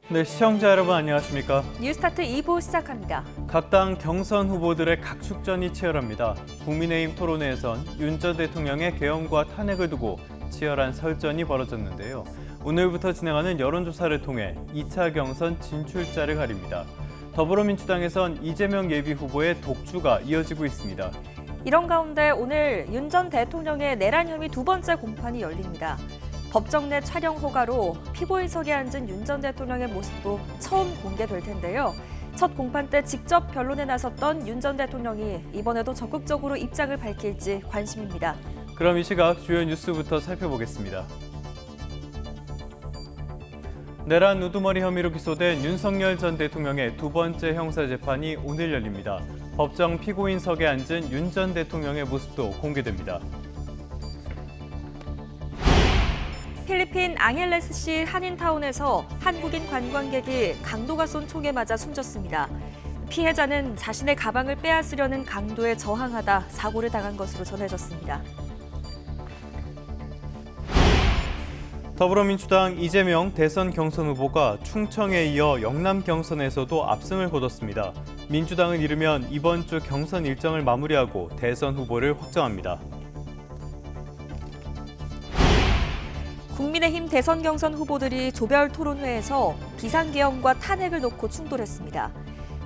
네, 시청자 여러분 안녕하십니까? 뉴스타트 2부 시작합니다. 각 당 경선 후보들의 각축전이 치열합니다. 국민의힘 토론회에선 윤 전 대통령의 계엄과 탄핵을 두고 치열한 설전이 벌어졌는데요. 오늘부터 진행하는 여론조사를 통해 2차 경선 진출자를 가립니다. 더불어민주당에선 이재명 예비후보의 독주가 이어지고 있습니다. 이런 가운데 오늘 윤 전 대통령의 내란 혐의 두 번째 공판이 열립니다. 법정 내 촬영 허가로 피고인석에 앉은 윤 전 대통령의 모습도 처음 공개될 텐데요. 첫 공판 때 직접 변론에 나섰던 윤 전 대통령이 이번에도 적극적으로 입장을 밝힐지 관심입니다. 그럼 이 시각 주요 뉴스부터 살펴보겠습니다. 내란 우두머리 혐의로 기소된 윤석열 전 대통령의 두 번째 형사재판이 오늘 열립니다. 법정 피고인석에 앉은 윤 전 대통령의 모습도 공개됩니다. 필리핀 앙헬레스시 한인타운에서 한국인 관광객이 강도가 쏜 총에 맞아 숨졌습니다. 피해자는 자신의 가방을 빼앗으려는 강도에 저항하다 사고를 당한 것으로 전해졌습니다. 더불어민주당 이재명 대선 경선 후보가 충청에 이어 영남 경선에서도 압승을 거뒀습니다. 민주당은 이르면 이번 주 경선 일정을 마무리하고 대선 후보를 확정합니다. 국민의힘 대선 경선 후보들이 조별 토론회에서 비상계엄과 탄핵을 놓고 충돌했습니다.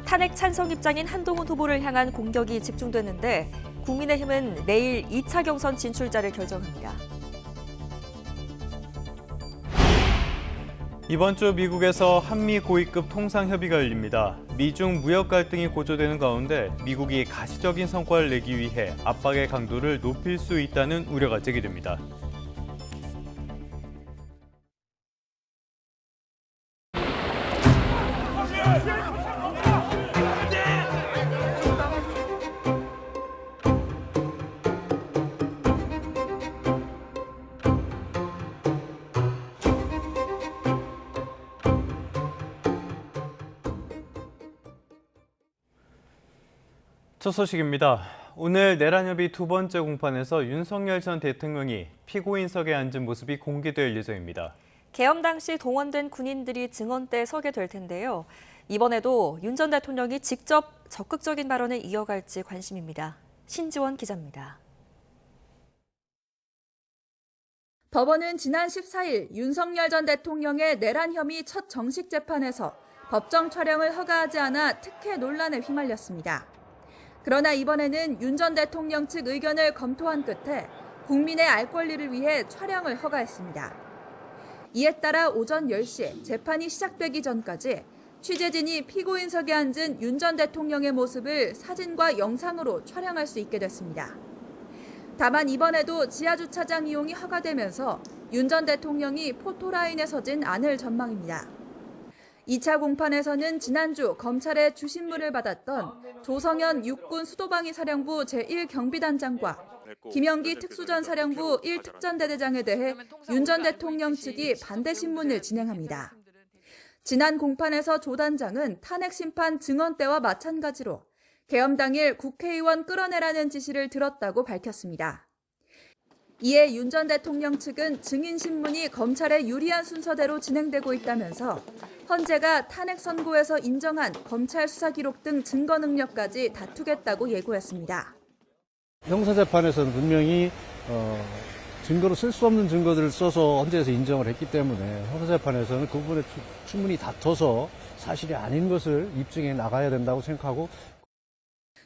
탄핵 찬성 입장인 한동훈 후보를 향한 공격이 집중됐는데 국민의힘은 내일 2차 경선 진출자를 결정합니다. 이번 주 미국에서 한미 고위급 통상협의가 열립니다. 미중 무역 갈등이 고조되는 가운데 미국이 가시적인 성과를 내기 위해 압박의 강도를 높일 수 있다는 우려가 제기됩니다. 첫 소식입니다. 오늘 내란협의 두 번째 공판에서 윤석열 전 대통령이 피고인석에 앉은 모습이 공개될 예정입니다. 계엄 당시 동원된 군인들이 증언대에 서게 될 텐데요. 이번에도 윤 전 대통령이 직접 적극적인 발언을 이어갈지 관심입니다. 신지원 기자입니다. 법원은 지난 14일 윤석열 전 대통령의 내란 혐의 첫 정식 재판에서 법정 촬영을 허가하지 않아 특혜 논란에 휘말렸습니다. 그러나 이번에는 윤 전 대통령 측 의견을 검토한 끝에 국민의 알 권리를 위해 촬영을 허가했습니다. 이에 따라 오전 10시 재판이 시작되기 전까지 취재진이 피고인석에 앉은 윤 전 대통령의 모습을 사진과 영상으로 촬영할 수 있게 됐습니다. 다만 이번에도 지하주차장 이용이 허가되면서 윤 전 대통령이 포토라인에 서진 않을 전망입니다. 2차 공판에서는 지난주 검찰의 주신문을 받았던 조성현 육군 수도방위 사령부 제1경비단장과 김영기 특수전 사령부 1특전대대장에 대해 윤 전 대통령 측이 반대 신문을 진행합니다. 지난 공판에서 조 단장은 탄핵 심판 증언 때와 마찬가지로 계엄 당일 국회의원 끌어내라는 지시를 들었다고 밝혔습니다. 이에 윤 전 대통령 측은 증인 신문이 검찰에 유리한 순서대로 진행되고 있다면서 헌재가 탄핵 선고에서 인정한 검찰 수사 기록 등 증거 능력까지 다투겠다고 예고했습니다. 형사재판에서는 분명히 증거로 쓸 수 없는 증거들을 써서 헌재에서 인정을 했기 때문에 형사재판에서는 그 부분에 충분히 다퉈서 사실이 아닌 것을 입증해 나가야 된다고 생각하고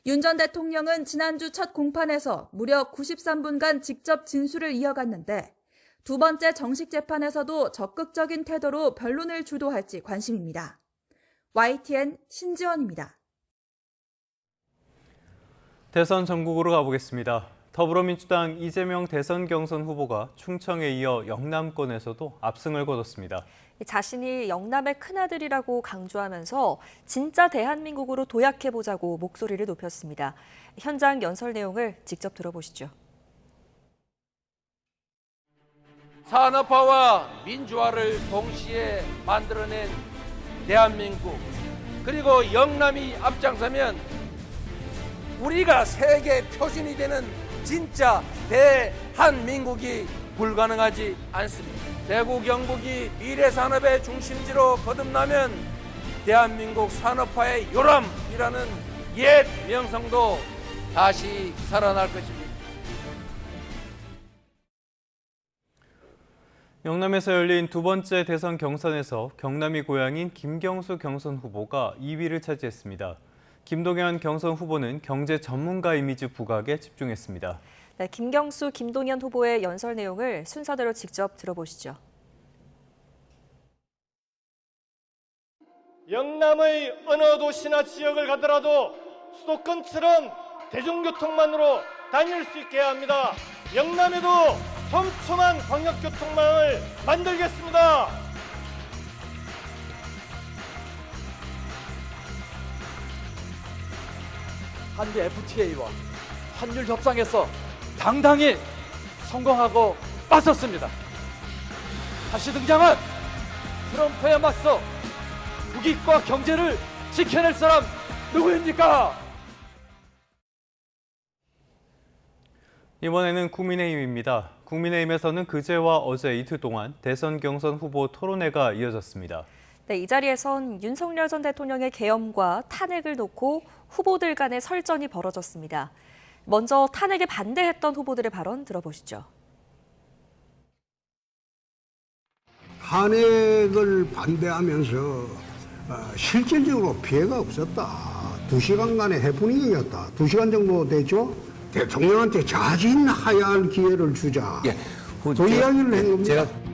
윤 전 대통령은 지난주 첫 공판에서 무려 93분간 직접 진술을 이어갔는데 두 번째 정식 재판에서도 적극적인 태도로 변론을 주도할지 관심입니다. YTN 신지원입니다. 대선 전국으로 가보겠습니다. 더불어민주당 이재명 대선 경선 후보가 충청에 이어 영남권에서도 압승을 거뒀습니다. 자신이 영남의 큰아들이라고 강조하면서 진짜 대한민국으로 도약해보자고 목소리를 높였습니다. 현장 연설 내용을 직접 들어보시죠. 산업화와 민주화를 동시에 만들어낸 대한민국, 그리고 영남이 앞장서면 우리가 세계 표준이 되는 진짜 대한민국이 불가능하지 않습니다. 대구 경북이 미래 산업의 중심지로 거듭나면 대한민국 산업화의 요람이라는 옛 명성도 다시 살아날 것입니다. 영남에서 열린 두 번째 대선 경선에서 경남이 고향인 김경수 경선 후보가 2위를 차지했습니다. 김동연 경선 후보는 경제 전문가 이미지 부각에 집중했습니다. 네, 김경수, 김동연 후보의 연설 내용을 순서대로 직접 들어보시죠. 영남의 어느 도시나 지역을 가더라도 수도권처럼 대중교통만으로 다닐 수 있게 해야 합니다. 영남에도 촘촘한 광역교통망을 만들겠습니다. 한미 FTA와 환율 협상에서 당당히 성공하고 맞섰습니다. 다시 등장한 트럼프에 맞서 국익과 경제를 지켜낼 사람 누구입니까? 이번에는 국민의힘입니다. 국민의힘에서는 그제와 어제 이틀 동안 대선 경선 후보 토론회가 이어졌습니다. 네, 이 자리에선 윤석열 전 대통령의 계엄과 탄핵을 놓고 후보들 간의 설전이 벌어졌습니다. 먼저 탄핵에 반대했던 후보들의 발언 들어보시죠. 탄핵을 반대하면서 실질적으로 피해가 없었다. 2시간간의 해프닝이었다. 2시간 정도 됐죠? 대통령한테 자진하야할 기회를 주자. 예, 그 이야기를 한 겁니다. 제가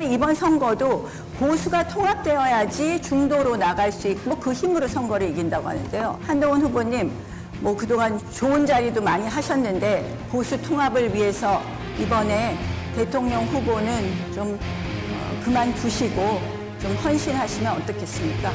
이번 선거도 보수가 통합되어야지 중도로 나갈 수 있고 그 힘으로 선거를 이긴다고 하는데요. 한동훈 후보님, 그동안 좋은 자리도 많이 하셨는데 보수 통합을 위해서 이번에 대통령 후보는 좀 그만두시고 좀 헌신하시면 어떻겠습니까?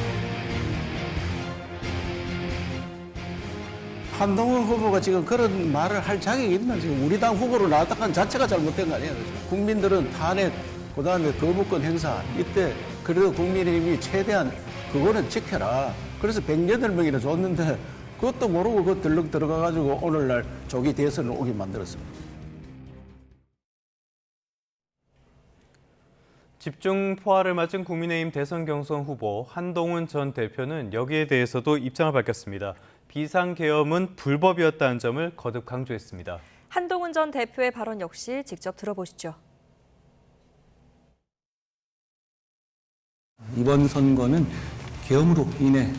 한동훈 후보가 지금 그런 말을 할 자격이 있나? 지금 우리 당 후보로 나왔다는 자체가 잘못된 거 아니에요? 국민들은 탄핵, 그다음에 거부권 행사, 이때 그래도 국민의힘이 최대한 그거는 지켜라. 그래서 108명이나 줬는데 그것도 모르고 그 들럭 들어가가지고 오늘날 조기 대선을 오게 만들었습니다. 집중 포화를 맞은 국민의힘 대선 경선 후보 한동훈 전 대표는 여기에 대해서도 입장을 밝혔습니다. 비상계엄은 불법이었다는 점을 거듭 강조했습니다. 한동훈 전 대표의 발언 역시 직접 들어보시죠. 이번 선거는 계엄으로 인해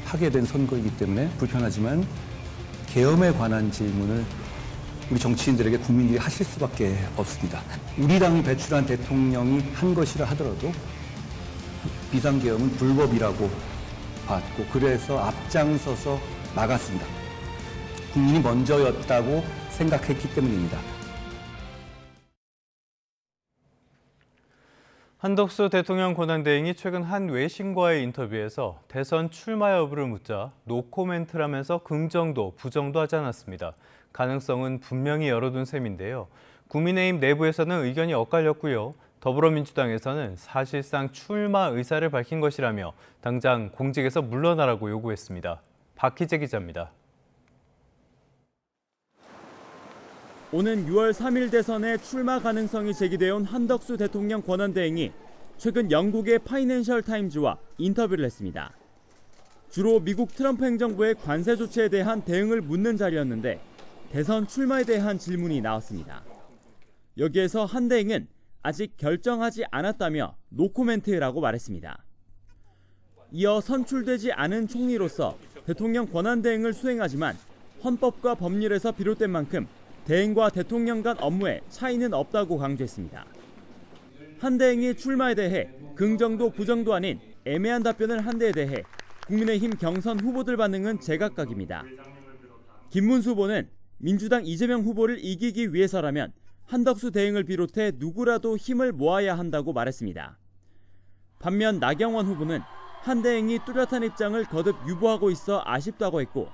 하게 된 선거이기 때문에 불편하지만 계엄에 관한 질문을 우리 정치인들에게 국민들이 하실 수밖에 없습니다. 우리 당이 배출한 대통령이 한 것이라 하더라도 비상계엄은 불법이라고 봤고 그래서 앞장서서 막았습니다. 국민이 먼저였다고 생각했기 때문입니다. 한덕수 대통령 권한대행이 최근 한 외신과의 인터뷰에서 대선 출마 여부를 묻자 노코멘트라면서 긍정도 부정도 하지 않았습니다. 가능성은 분명히 열어둔 셈인데요. 국민의힘 내부에서는 의견이 엇갈렸고요. 더불어민주당에서는 사실상 출마 의사를 밝힌 것이라며 당장 공직에서 물러나라고 요구했습니다. 박희재 기자입니다. 오는 6월 3일 대선에 출마 가능성이 제기되어 온 한덕수 대통령 권한대행이 최근 영국의 파이낸셜 타임즈와 인터뷰를 했습니다. 주로 미국 트럼프 행정부의 관세 조치에 대한 대응을 묻는 자리였는데 대선 출마에 대한 질문이 나왔습니다. 여기에서 한 대행은 아직 결정하지 않았다며 노코멘트라고 말했습니다. 이어 선출되지 않은 총리로서 대통령 권한대행을 수행하지만 헌법과 법률에서 비롯된 만큼 대행과 대통령 간 업무에 차이는 없다고 강조했습니다. 한 대행이 출마에 대해 긍정도 부정도 아닌 애매한 답변을 한 데에 대해 국민의힘 경선 후보들 반응은 제각각입니다. 김문수 후보는 민주당 이재명 후보를 이기기 위해서라면 한덕수 대행을 비롯해 누구라도 힘을 모아야 한다고 말했습니다. 반면 나경원 후보는 한 대행이 뚜렷한 입장을 거듭 유보하고 있어 아쉽다고 했고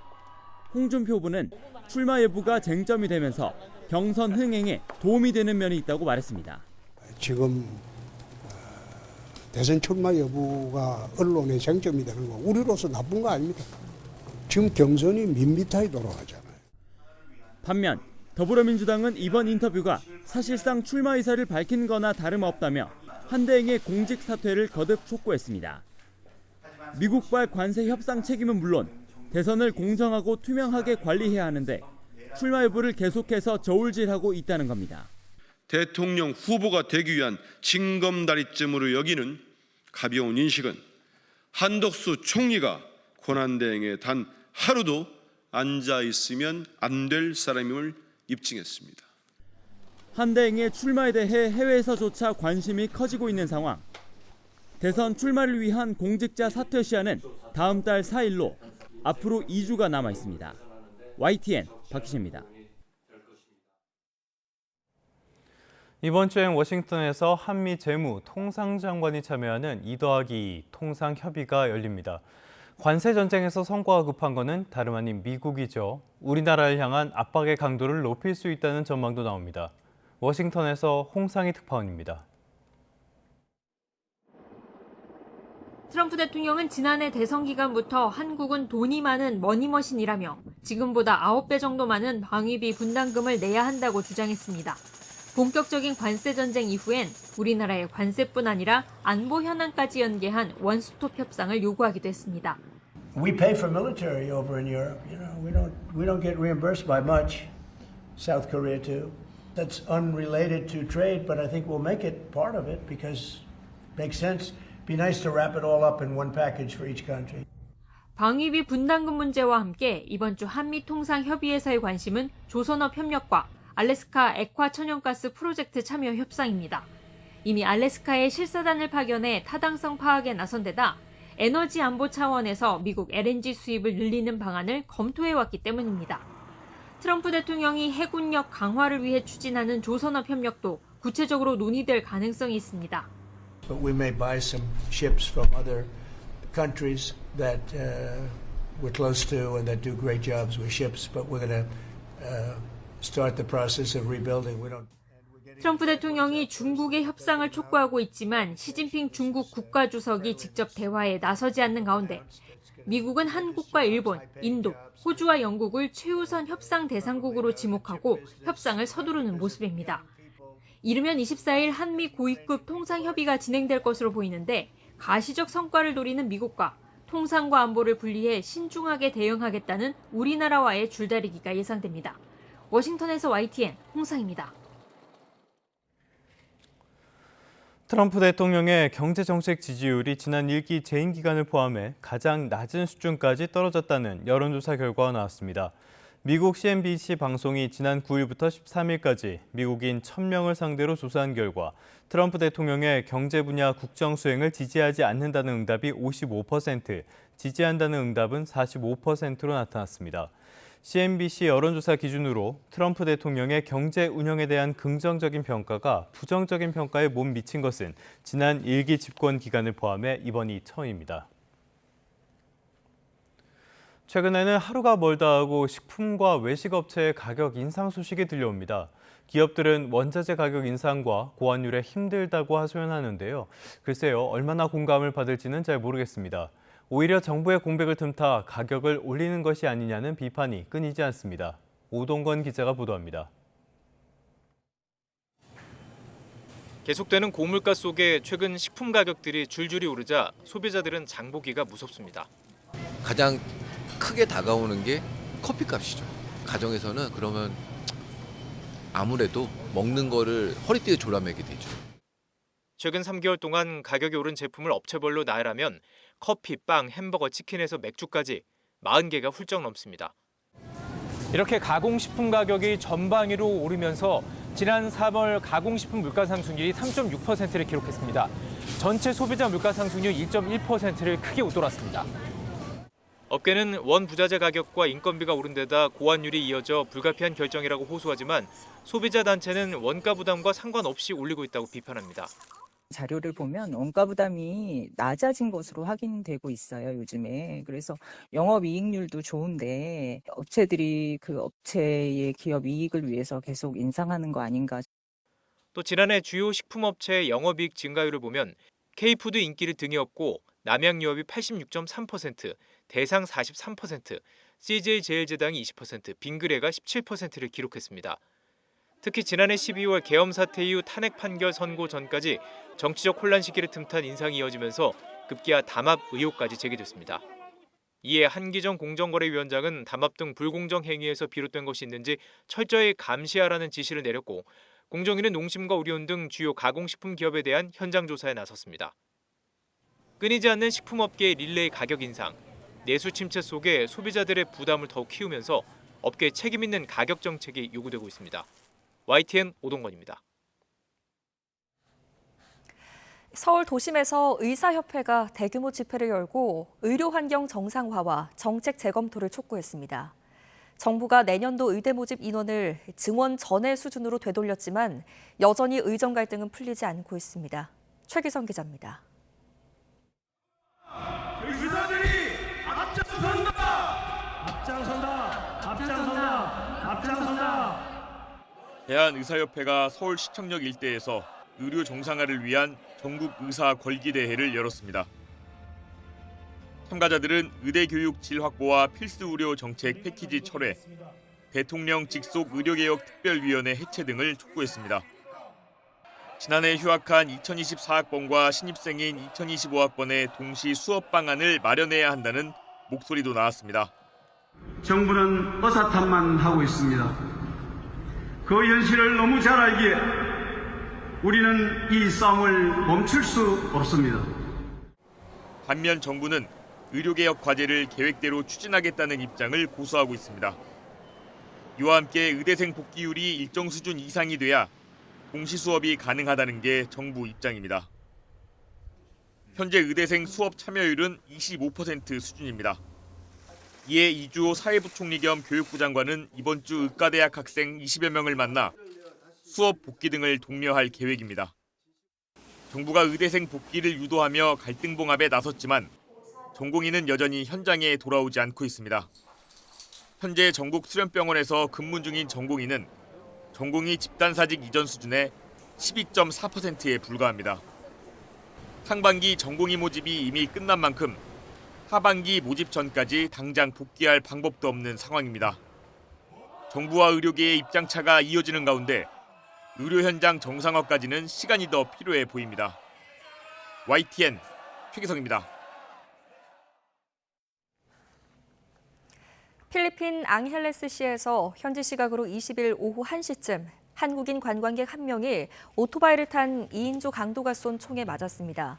홍준표 후보는 출마 여부가 쟁점이 되면서 경선 흥행에 도움이 되는 면이 있다고 말했습니다. 지금 대선 출마 여부가 언론의 쟁점이 되는 거 우리로서 나쁜 거 아닙니다. 지금 경선이 밋밋하게 돌아가잖아요. 반면 더불어민주당은 이번 인터뷰가 사실상 출마 의사를 밝힌 거나 다름없다며 한대행의 공직 사퇴를 거듭 촉구했습니다. 미국발 관세 협상 책임은 물론 대선을 공정하고 투명하게 관리해야 하는데 출마 여부를 계속해서 저울질하고 있다는 겁니다. 대통령 후보가 되기 위한 징검다리쯤으로 여기는 가벼운 인식은 한덕수 총리가 권한대행에 단 하루도 앉아 있으면 안 될 사람임을 입증했습니다. 한대행의 출마에 대해 해외에서조차 관심이 커지고 있는 상황. 대선 출마를 위한 공직자 사퇴 시한은 다음 달 4일로 앞으로 2주가 남아 있습니다. YTN 박희재입니다. 이번 주엔 워싱턴에서 한미 재무 통상장관이 참여하는 2+2 통상협의가 열립니다. 관세 전쟁에서 성과가 급한 것은 다름 아닌 미국이죠. 우리나라를 향한 압박의 강도를 높일 수 있다는 전망도 나옵니다. 워싱턴에서 홍상희 특파원입니다. 트럼프 대통령은 지난해 대선 기간부터 한국은 돈이 많은 머니머신이라며 지금보다 9배 정도 많은 방위비 분담금을 내야 한다고 주장했습니다. 본격적인 관세 전쟁 이후엔 우리나라의 관세뿐 아니라 안보 현안까지 연계한 원스톱 협상을 요구하기도 했습니다. We pay for military over in Europe. You know, we don't get reimbursed by much. South Korea too. That's unrelated to trade, but I think we'll make it part of it because it makes sense. Be nice to wrap it all up in one package for each country. 방위비 분담금 문제와 함께 이번 주 한미 통상 협의에서의 관심은 조선업 협력과 알래스카 액화 천연가스 프로젝트 참여 협상입니다. 이미 알래스카에 실사단을 파견해 타당성 파악에 나선 데다 에너지 안보 차원에서 미국 LNG 수입을 늘리는 방안을 검토해왔기 때문입니다. 트럼프 대통령이 해군력 강화를 위해 추진하는 조선업 협력도 구체적으로 논의될 가능성이 있습니다. But we may buy some ships from other countries that we're close to and that do great jobs with ships, but we're going to start the process of rebuilding. We don't. 트럼프 대통령이 중국의 협상을 촉구하고 있지만 시진핑 중국 국가주석이 직접 대화에 나서지 않는 가운데 미국은 한국과 일본, 인도, 호주와 영국을 최우선 협상 대상국으로 지목하고 협상을 서두르는 모습입니다. 이르면 24일 한미 고위급 통상협의가 진행될 것으로 보이는데 가시적 성과를 노리는 미국과 통상과 안보를 분리해 신중하게 대응하겠다는 우리나라와의 줄다리기가 예상됩니다. 워싱턴에서 YTN 홍상입니다. 트럼프 대통령의 경제정책 지지율이 지난 1기 재임 기간을 포함해 가장 낮은 수준까지 떨어졌다는 여론조사 결과가 나왔습니다. 미국 CNBC 방송이 지난 9일부터 13일까지 미국인 1000명을 상대로 조사한 결과 트럼프 대통령의 경제 분야 국정 수행을 지지하지 않는다는 응답이 55%, 지지한다는 응답은 45%로 나타났습니다. CNBC 여론조사 기준으로 트럼프 대통령의 경제 운영에 대한 긍정적인 평가가 부정적인 평가에 못 미친 것은 지난 1기 집권 기간을 포함해 이번이 처음입니다. 최근에는 하루가 멀다 하고 식품과 외식업체의 가격 인상 소식이 들려옵니다. 기업들은 원자재 가격 인상과 고환율에 힘들다고 하소연하는데요. 글쎄요, 얼마나 공감을 받을지는 잘 모르겠습니다. 오히려 정부의 공백을 틈타 가격을 올리는 것이 아니냐는 비판이 끊이지 않습니다. 오동건 기자가 보도합니다. 계속되는 고물가 속에 최근 식품 가격들이 줄줄이 오르자 소비자들은 장보기가 무섭습니다. 가장 크게 다가오는 게 커피값이죠. 가정에서는 그러면 아무래도 먹는 거를 허리띠에 졸라매게 되죠. 최근 3개월 동안 가격이 오른 제품을 업체별로 나열하면 커피, 빵, 햄버거, 치킨에서 맥주까지 40개가 훌쩍 넘습니다. 이렇게 가공식품 가격이 전방위로 오르면서 지난 3월 가공식품 물가 상승률이 3.6%를 기록했습니다. 전체 소비자 물가 상승률 1.1%를 크게 웃돌았습니다. 업계는 원 부자재 가격과 인건비가 오른 데다 고환율이 이어져 불가피한 결정이라고 호소하지만 소비자 단체는 원가 부담과 상관없이 올리고 있다고 비판합니다. 자료를 보면 원가 부담이 낮아진 것으로 확인되고 있어요, 요즘에. 그래서 영업이익률도 좋은데 업체들이 그 업체의 기업 이익을 위해서 계속 인상하는 거 아닌가. 또 지난해 주요 식품업체의 영업이익 증가율을 보면 K푸드 인기를 등에 업고 남양유업이 86.3%, 대상 43%, CJ제일제당이 20%, 빙그레가 17%를 기록했습니다. 특히 지난해 12월 계엄 사태 이후 탄핵 판결 선고 전까지 정치적 혼란 시기를 틈탄 인상이 이어지면서 급기야 담합 의혹까지 제기됐습니다. 이에 한기정 공정거래위원장은 담합 등 불공정 행위에서 비롯된 것이 있는지 철저히 감시하라는 지시를 내렸고, 공정위는 농심과 우리온 등 주요 가공식품 기업에 대한 현장 조사에 나섰습니다. 끊이지 않는 식품업계의 릴레이 가격 인상, 내수 침체 속에 소비자들의 부담을 더욱 키우면서 업계의 책임 있는 가격 정책이 요구되고 있습니다. YTN 오동건입니다. 서울 도심에서 의사협회가 대규모 집회를 열고 의료 환경 정상화와 정책 재검토를 촉구했습니다. 정부가 내년도 의대 모집 인원을 증원 전의 수준으로 되돌렸지만 여전히 의정 갈등은 풀리지 않고 있습니다. 최기성 기자입니다. 의사들이 앞장선다! 앞장선다! 앞장선다! 앞장선다! 대한의사협회가 서울시청역 일대에서 의료 정상화를 위한 전국 의사 권기대회를 열었습니다. 참가자들은 의대 교육 질 확보와 필수 의료 정책 패키지 철회, 대통령 직속 의료개혁 특별위원회 해체 등을 촉구했습니다. 지난해 휴학한 2024학번과 신입생인 2025학번의 동시 수업 방안을 마련해야 한다는 목소리도 나왔습니다. 정부는 어사탄만 하고 있습니다. 그 현실을 너무 잘 알기에 우리는 이 싸움을 멈출 수 없습니다. 반면 정부는 의료개혁 과제를 계획대로 추진하겠다는 입장을 고수하고 있습니다. 이와 함께 의대생 복귀율이 일정 수준 이상이 돼야 동시 수업이 가능하다는 게 정부 입장입니다. 현재 의대생 수업 참여율은 25% 수준입니다. 이에 이주호 사회부총리 겸 교육부 장관은 이번 주 의과대학 학생 20여 명을 만나 수업 복귀 등을 독려할 계획입니다. 정부가 의대생 복귀를 유도하며 갈등 봉합에 나섰지만 전공의는 여전히 현장에 돌아오지 않고 있습니다. 현재 전국 수련병원에서 근무 중인 전공의는 전공의 집단사직 이전 수준의 12.4%에 불과합니다. 상반기 전공의 모집이 이미 끝난 만큼 하반기 모집 전까지 당장 복귀할 방법도 없는 상황입니다. 정부와 의료계의 입장차가 이어지는 가운데 의료 현장 정상화까지는 시간이 더 필요해 보입니다. YTN 최기성입니다. 필리핀 앙헬레스시에서 현지 시각으로 20일 오후 1시쯤 한국인 관광객 1명이 오토바이를 탄 2인조 강도가 쏜 총에 맞았습니다.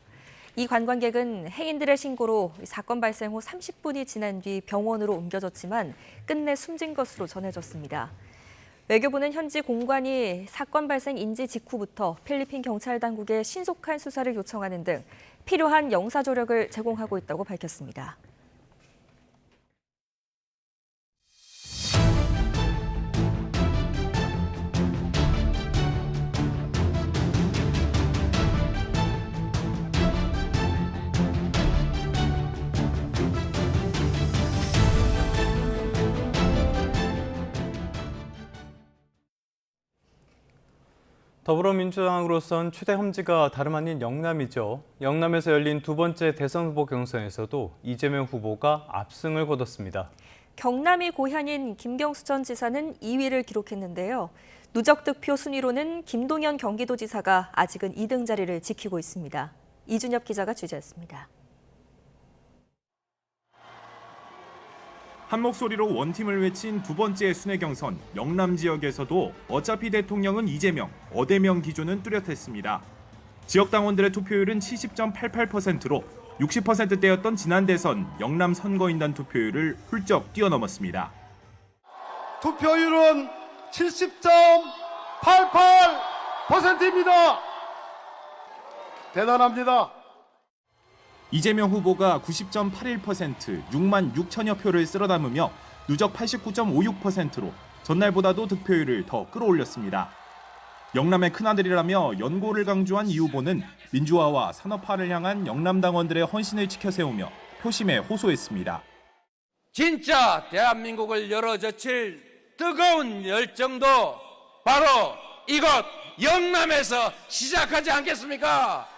이 관광객은 해인들의 신고로 사건 발생 후 30분이 지난 뒤 병원으로 옮겨졌지만 끝내 숨진 것으로 전해졌습니다. 외교부는 현지 공관이 사건 발생 인지 직후부터 필리핀 경찰 당국에 신속한 수사를 요청하는 등 필요한 영사 조력을 제공하고 있다고 밝혔습니다. 더불어민주당으로선 최대 험지가 다름 아닌 영남이죠. 영남에서 열린 두 번째 대선 후보 경선에서도 이재명 후보가 압승을 거뒀습니다. 경남이 고향인 김경수 전 지사는 2위를 기록했는데요. 누적 득표 순위로는 김동연 경기도지사가 아직은 2등 자리를 지키고 있습니다. 이준엽 기자가 취재했습니다. 한 목소리로 원팀을 외친 두 번째 순회 경선 영남 지역에서도 어차피 대통령은 이재명, 어대명 기조는 뚜렷했습니다. 지역 당원들의 투표율은 70.88%로 60%대였던 지난 대선 영남 선거인단 투표율을 훌쩍 뛰어넘었습니다. 투표율은 70.88%입니다. 대단합니다. 이재명 후보가 90.81%, 6만 6천여 표를 쓸어 담으며 누적 89.56%로 전날보다도 득표율을 더 끌어올렸습니다. 영남의 큰아들이라며 연고를 강조한 이 후보는 민주화와 산업화를 향한 영남 당원들의 헌신을 지켜세우며 표심에 호소했습니다. 진짜 대한민국을 열어젖힐 뜨거운 열정도 바로 이곳 영남에서 시작하지 않겠습니까?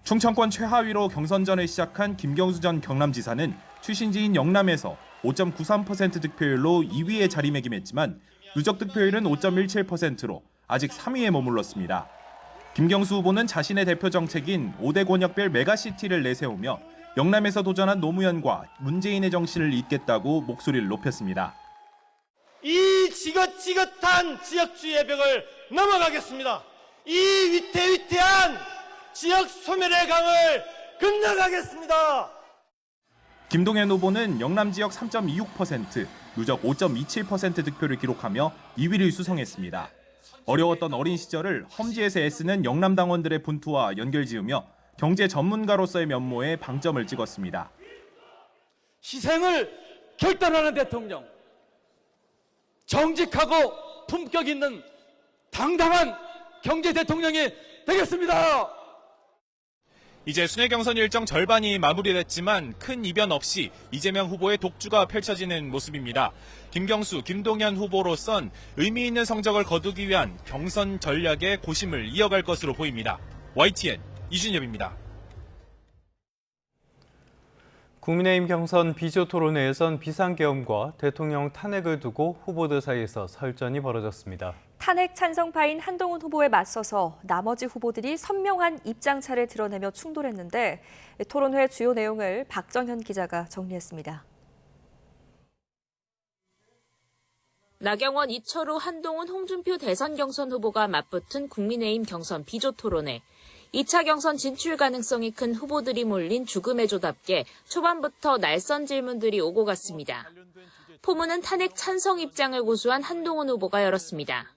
충청권 최하위로 경선전을 시작한 김경수 전 경남지사는 출신지인 영남에서 5.93% 득표율로 2위에 자리매김했지만 누적 득표율은 5.17%로 아직 3위에 머물렀습니다. 김경수 후보는 자신의 대표 정책인 5대 권역별 메가시티를 내세우며 영남에서 도전한 노무현과 문재인의 정신을 잇겠다고 목소리를 높였습니다. 이 지긋지긋한 지역주의의 벽을 넘어가겠습니다. 이 위태위태한 지역 소멸의 강을 건너가겠습니다. 김동연 후보는 영남 지역 3.26%, 누적 5.27% 득표를 기록하며 2위를 수성했습니다. 어려웠던 어린 시절을 험지에서 애쓰는 영남 당원들의 분투와 연결지으며 경제 전문가로서의 면모에 방점을 찍었습니다. 희생을 결단하는 대통령, 정직하고 품격 있는 당당한 경제 대통령이 되겠습니다. 이제 순회 경선 일정 절반이 마무리됐지만 큰 이변 없이 이재명 후보의 독주가 펼쳐지는 모습입니다. 김경수, 김동연 후보로선 의미 있는 성적을 거두기 위한 경선 전략의 고심을 이어갈 것으로 보입니다. YTN 이준엽입니다. 국민의힘 경선 비조 토론회에선 비상계엄과 대통령 탄핵을 두고 후보들 사이에서 설전이 벌어졌습니다. 탄핵 찬성파인 한동훈 후보에 맞서서 나머지 후보들이 선명한 입장차를 드러내며 충돌했는데 토론회 주요 내용을 박정현 기자가 정리했습니다. 나경원, 이철우, 한동훈, 홍준표 대선 경선 후보가 맞붙은 국민의힘 경선 비조 토론회. 2차 경선 진출 가능성이 큰 후보들이 몰린 죽음의 조답게 초반부터 날선 질문들이 오고 갔습니다. 포문은 탄핵 찬성 입장을 고수한 한동훈 후보가 열었습니다.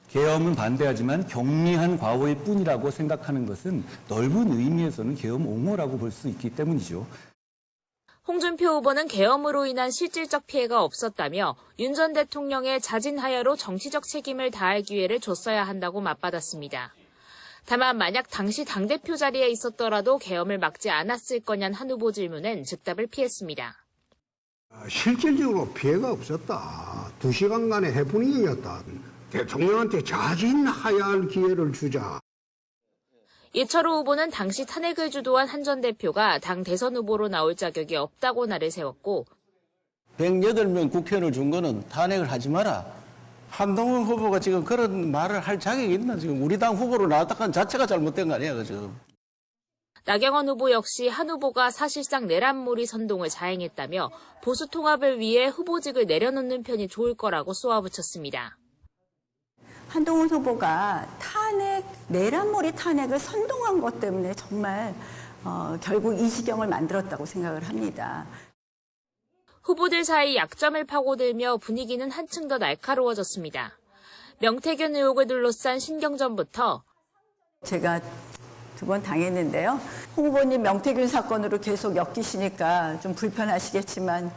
계엄은 반대하지만 경미한 과오일 뿐이라고 생각하는 것은 넓은 의미에서는 계엄 옹호라고 볼 수 있기 때문이죠. 홍준표 후보는 계엄으로 인한 실질적 피해가 없었다며 윤 전 대통령의 자진하야로 정치적 책임을 다할 기회를 줬어야 한다고 맞받았습니다. 다만 만약 당시 당대표 자리에 있었더라도 계엄을 막지 않았을 거냐는 한 후보 질문엔 즉답을 피했습니다. 실질적으로 피해가 없었다. 2시간간의 해프닝이었다. 대통령한테 자진하야할 기회를 주자. 이철우 후보는 당시 탄핵을 주도한 한 전 대표가 당 대선 후보로 나올 자격이 없다고 날을 세웠고 108명 국회의원을 준 거는 탄핵을 하지 마라. 한동훈 후보가 지금 그런 말을 할 자격이 있나? 지금 우리 당 후보로 나왔다는 자체가 잘못된 거 아니야, 지금. 나경원 후보 역시 한 후보가 사실상 내란몰이 선동을 자행했다며 보수 통합을 위해 후보직을 내려놓는 편이 좋을 거라고 쏘아붙였습니다. 한동훈 후보가 내란몰이 탄핵을 선동한 것 때문에 정말 결국 이 지경을 만들었다고 생각을 합니다. 후보들 사이 약점을 파고들며 분위기는 한층 더 날카로워졌습니다. 명태균 의혹을 둘러싼 신경전부터 제가 2번 당했는데요. 홍 후보님 명태균 사건으로 계속 엮이시니까 좀 불편하시겠지만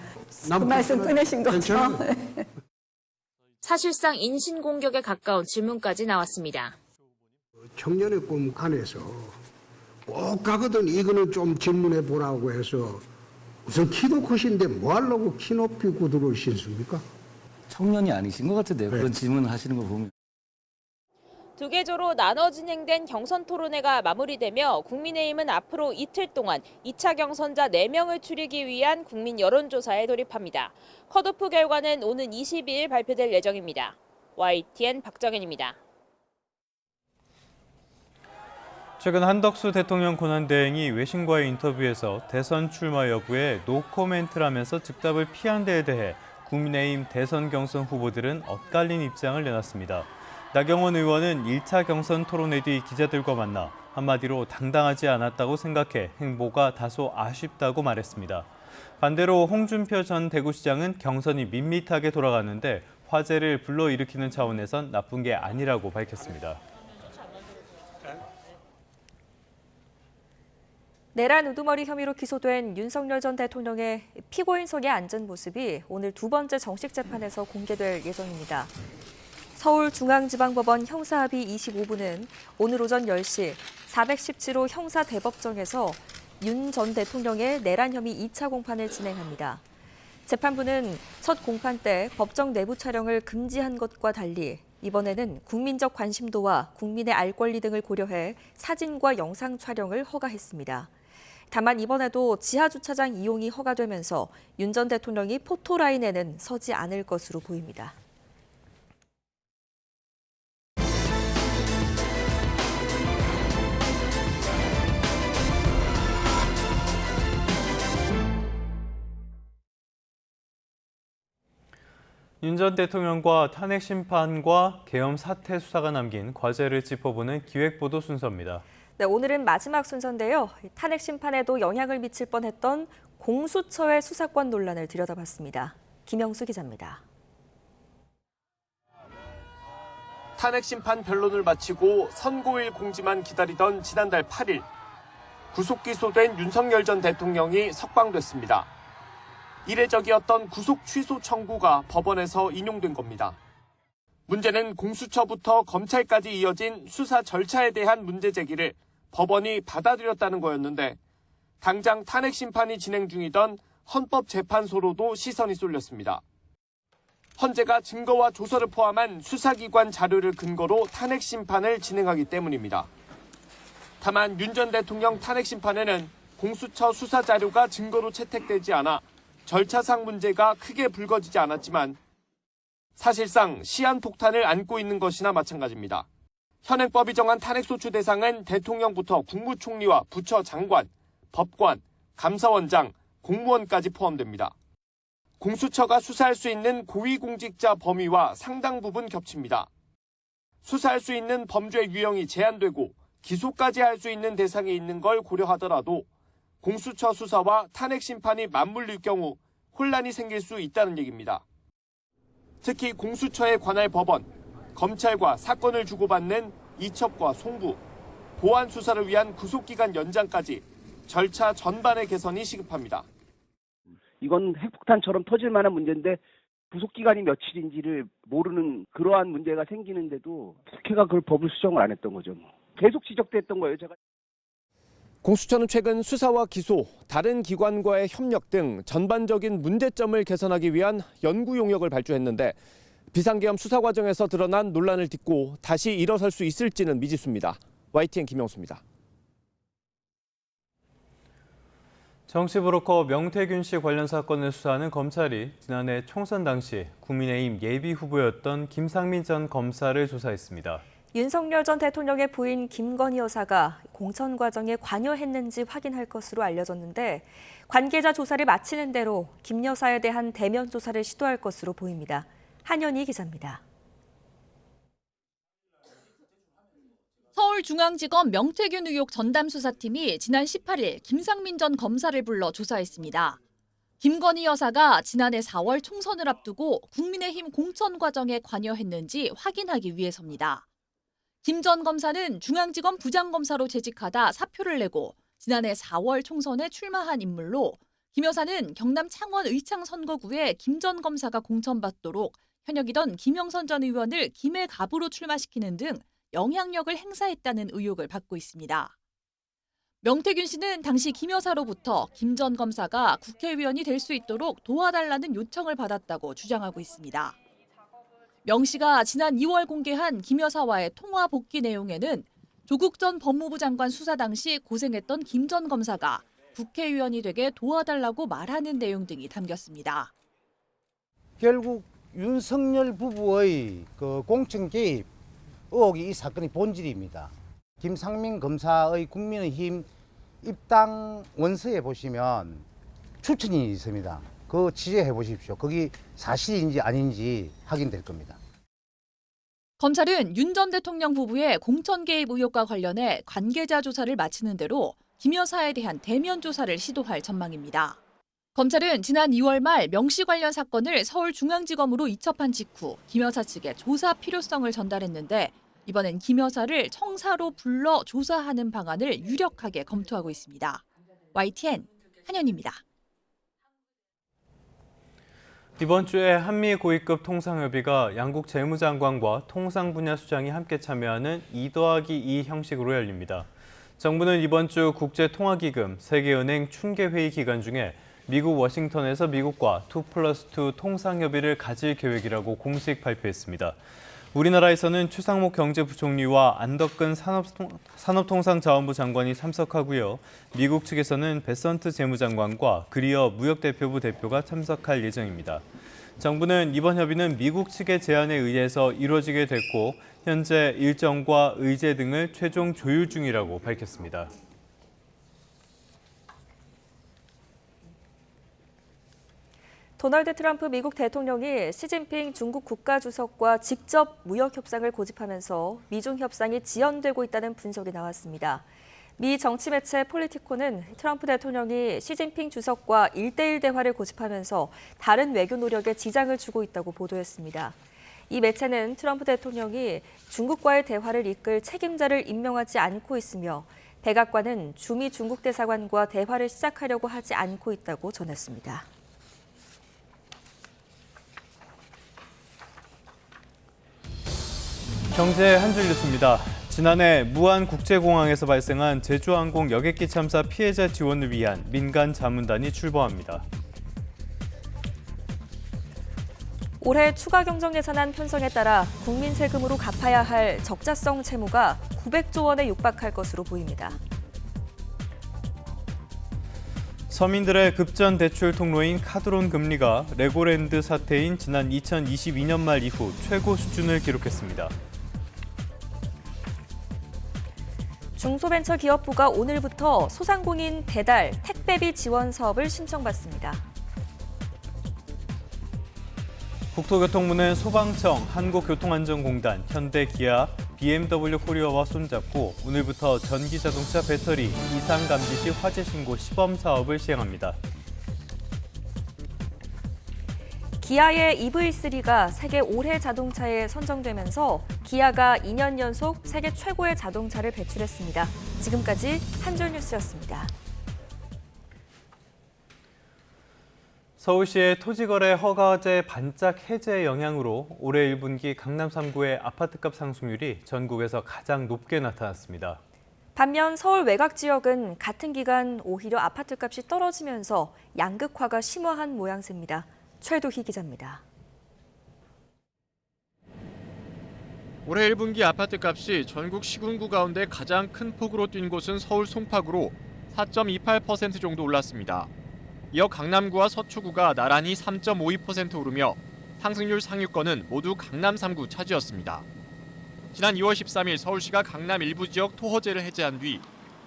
그 말씀 꺼내신 거죠? 사실상 인신공격에 가까운 질문까지 나왔습니다. 청년의 꿈 칸에서 꼭 가거든 이거는 좀 질문해 보라고 해서 우선 키도 크신데 뭐 하려고 키 높이 구두를 신습니까? 청년이 아니신 것 같은데요. 네. 그런 질문을 하시는 거 보면. 두 계조로 나눠 진행된 경선 토론회가 마무리되며 국민의힘은 앞으로 이틀 동안 2차 경선자 4명을 추리기 위한 국민 여론조사에 돌입합니다. 컷오프 결과는 오는 22일 발표될 예정입니다. YTN 박정현입니다. 최근 한덕수 대통령 권한대행이 외신과의 인터뷰에서 대선 출마 여부에 노코멘트라면서 즉답을 피한 데에 대해 국민의힘 대선 경선 후보들은 엇갈린 입장을 내놨습니다. 나경원 의원은 1차 경선 토론회 뒤 기자들과 만나 한마디로 당당하지 않았다고 생각해 행보가 다소 아쉽다고 말했습니다. 반대로 홍준표 전 대구시장은 경선이 밋밋하게 돌아가는데 화제를 불러일으키는 차원에선 나쁜 게 아니라고 밝혔습니다. 내란 우두머리 혐의로 기소된 윤석열 전 대통령의 피고인석에 앉은 모습이 오늘 2번째 정식 재판에서 공개될 예정입니다. 서울중앙지방법원 형사합의 25부는 오늘 오전 10시 417호 형사대법정에서 윤 전 대통령의 내란 혐의 2차 공판을 진행합니다. 재판부는 첫 공판 때 법정 내부 촬영을 금지한 것과 달리 이번에는 국민적 관심도와 국민의 알 권리 등을 고려해 사진과 영상 촬영을 허가했습니다. 다만 이번에도 지하주차장 이용이 허가되면서 윤 전 대통령이 포토라인에는 서지 않을 것으로 보입니다. 윤 전 대통령과 탄핵 심판과 계엄 사태 수사가 남긴 과제를 짚어보는 기획보도 순서입니다. 네, 오늘은 마지막 순서인데요. 탄핵 심판에도 영향을 미칠 뻔했던 공수처의 수사권 논란을 들여다봤습니다. 김영수 기자입니다. 탄핵 심판 변론을 마치고 선고일 공지만 기다리던 지난달 8일 구속 기소된 윤석열 전 대통령이 석방됐습니다. 이례적이었던 구속 취소 청구가 법원에서 인용된 겁니다. 문제는 공수처부터 검찰까지 이어진 수사 절차에 대한 문제 제기를 법원이 받아들였다는 거였는데 당장 탄핵 심판이 진행 중이던 헌법재판소로도 시선이 쏠렸습니다. 헌재가 증거와 조서를 포함한 수사기관 자료를 근거로 탄핵 심판을 진행하기 때문입니다. 다만 윤 전 대통령 탄핵 심판에는 공수처 수사 자료가 증거로 채택되지 않아 절차상 문제가 크게 불거지지 않았지만 사실상 시한폭탄을 안고 있는 것이나 마찬가지입니다. 현행법이 정한 탄핵소추 대상은 대통령부터 국무총리와 부처 장관, 법관, 감사원장, 공무원까지 포함됩니다. 공수처가 수사할 수 있는 고위공직자 범위와 상당 부분 겹칩니다. 수사할 수 있는 범죄 유형이 제한되고 기소까지 할 수 있는 대상이 있는 걸 고려하더라도 공수처 수사와 탄핵 심판이 맞물릴 경우 혼란이 생길 수 있다는 얘기입니다. 특히 공수처에 관할 법원, 검찰과 사건을 주고받는 이첩과 송부, 보안 수사를 위한 구속기간 연장까지 절차 전반의 개선이 시급합니다. 이건 핵폭탄처럼 터질 만한 문제인데 구속기간이 며칠인지를 모르는 그러한 문제가 생기는데도 국회가 그걸 법을 수정을 안 했던 거죠. 계속 지적됐던 거예요, 제가. 공수처는 최근 수사와 기소, 다른 기관과의 협력 등 전반적인 문제점을 개선하기 위한 연구 용역을 발주했는데 비상계엄 수사 과정에서 드러난 논란을 딛고 다시 일어설 수 있을지는 미지수입니다. YTN 김영수입니다. 정치 브로커 명태균 씨 관련 사건을 수사하는 검찰이 지난해 총선 당시 국민의힘 예비 후보였던 김상민 전 검사를 조사했습니다. 윤석열 전 대통령의 부인 김건희 여사가 공천 과정에 관여했는지 확인할 것으로 알려졌는데 관계자 조사를 마치는 대로 김 여사에 대한 대면 조사를 시도할 것으로 보입니다. 한현희 기자입니다. 서울중앙지검 명태균 의혹 전담수사팀이 지난 18일 김상민 전 검사를 불러 조사했습니다. 김건희 여사가 지난해 4월 총선을 앞두고 국민의힘 공천 과정에 관여했는지 확인하기 위해서입니다. 김 전 검사는 중앙지검 부장검사로 재직하다 사표를 내고 지난해 4월 총선에 출마한 인물로 김 여사는 경남 창원 의창 선거구에 김 전 검사가 공천받도록 현역이던 김영선 전 의원을 김해 갑으로 출마시키는 등 영향력을 행사했다는 의혹을 받고 있습니다. 명태균 씨는 당시 김 여사로부터 김 전 검사가 국회의원이 될 수 있도록 도와달라는 요청을 받았다고 주장하고 있습니다. 명 씨가 지난 2월 공개한 김 여사와의 통화 복귀 내용에는 조국 전 법무부 장관 수사 당시 고생했던 김 전 검사가 국회의원이 되게 도와달라고 말하는 내용 등이 담겼습니다. 결국 윤석열 부부의 그 공천 개입 의혹이 이 사건의 본질입니다. 김상민 검사의 국민의힘 입당 원서에 보시면 추천인이 있습니다. 그거 취재해 보십시오. 거기 사실인지 아닌지 확인될 겁니다. 검찰은 윤 전 대통령 부부의 공천 개입 의혹과 관련해 관계자 조사를 마치는 대로 김 여사에 대한 대면 조사를 시도할 전망입니다. 검찰은 지난 2월 말 명 씨 관련 사건을 서울중앙지검으로 이첩한 직후 김 여사 측에 조사 필요성을 전달했는데 이번엔 김 여사를 청사로 불러 조사하는 방안을 유력하게 검토하고 있습니다. YTN 한현희입니다. 이번 주에 한미 고위급 통상협의가 양국 재무장관과 통상 분야 수장이 함께 참여하는 2+2 형식으로 열립니다. 정부는 이번 주 국제통화기금, 세계은행 충계회의 기간 중에 미국 워싱턴에서 미국과 2+2 통상협의를 가질 계획이라고 공식 발표했습니다. 우리나라에서는 추상목 경제부총리와 안덕근 산업통상자원부 장관이 참석하고요. 미국 측에서는 베선트 재무장관과 그리어 무역대표부 대표가 참석할 예정입니다. 정부는 이번 협의는 미국 측의 제안에 의해서 이루어지게 됐고 현재 일정과 의제 등을 최종 조율 중이라고 밝혔습니다. 도널드 트럼프 미국 대통령이 시진핑 중국 국가주석과 직접 무역 협상을 고집하면서 미중 협상이 지연되고 있다는 분석이 나왔습니다. 미 정치 매체 폴리티코는 트럼프 대통령이 시진핑 주석과 1대1 대화를 고집하면서 다른 외교 노력에 지장을 주고 있다고 보도했습니다. 이 매체는 트럼프 대통령이 중국과의 대화를 이끌 책임자를 임명하지 않고 있으며 백악관은 주미 중국 대사관과 대화를 시작하려고 하지 않고 있다고 전했습니다. 경제 한 줄 뉴스입니다. 지난해 무안국제공항에서 발생한 제주항공 여객기 참사 피해자 지원을 위한 민간 자문단이 출범합니다. 올해 추가 경정 예산안 편성에 따라 국민 세금으로 갚아야 할 적자성 채무가 900조 원에 육박할 것으로 보입니다. 서민들의 급전 대출 통로인 카드론 금리가 레고랜드 사태인 지난 2022년 말 이후 최고 수준을 기록했습니다. 중소벤처기업부가 오늘부터 소상공인 배달, 택배비 지원 사업을 신청받습니다. 국토교통부는 소방청, 한국교통안전공단, 현대, 기아, BMW 코리아와 손잡고 오늘부터 전기자동차 배터리 이상 감지 시 화재 신고 시범 사업을 시행합니다. 기아의 EV3가 세계 올해 자동차에 선정되면서 기아가 2년 연속 세계 최고의 자동차를 배출했습니다. 지금까지 한줄 뉴스였습니다. 서울시의 토지거래 허가제 반짝 해제 영향으로 올해 1분기 강남 3구의 아파트값 상승률이 전국에서 가장 높게 나타났습니다. 반면 서울 외곽 지역은 같은 기간 오히려 아파트값이 떨어지면서 양극화가 심화한 모양새입니다. 최도희 기자입니다. 올해 1분기 아파트값이 전국 시군구 가운데 가장 큰 폭으로 뛴 곳은 서울 송파구로 4.28% 정도 올랐습니다. 이어 강남구와 서초구가 나란히 3.52% 오르며 상승률 상위권은 모두 강남 3구 차지였습니다. 지난 2월 13일 서울시가 강남 일부 지역 토허제를 해제한 뒤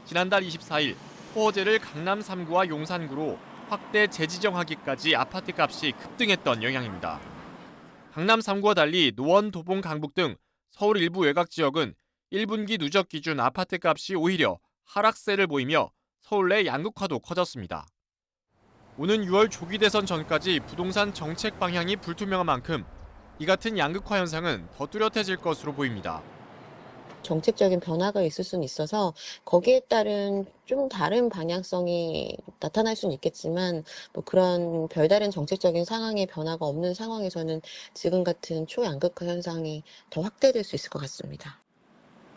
지난달 24일 토허제를 강남 3구와 용산구로 확대 재지정하기까지 아파트값이 급등했던 영향입니다. 강남 3구와 달리 노원, 도봉, 강북 등 서울 일부 외곽 지역은 1분기 누적 기준 아파트값이 오히려 하락세를 보이며 서울 내 양극화도 커졌습니다. 오는 6월 조기 대선 전까지 부동산 정책 방향이 불투명한 만큼 이 같은 양극화 현상은 더 뚜렷해질 것으로 보입니다. 정책적인 변화가 있을 수는 있어서 거기에 따른 좀 다른 방향성이 나타날 수는 있겠지만 뭐 그런 별다른 정책적인 상황의 변화가 없는 상황에서는 지금 같은 초양극화 현상이 더 확대될 수 있을 것 같습니다.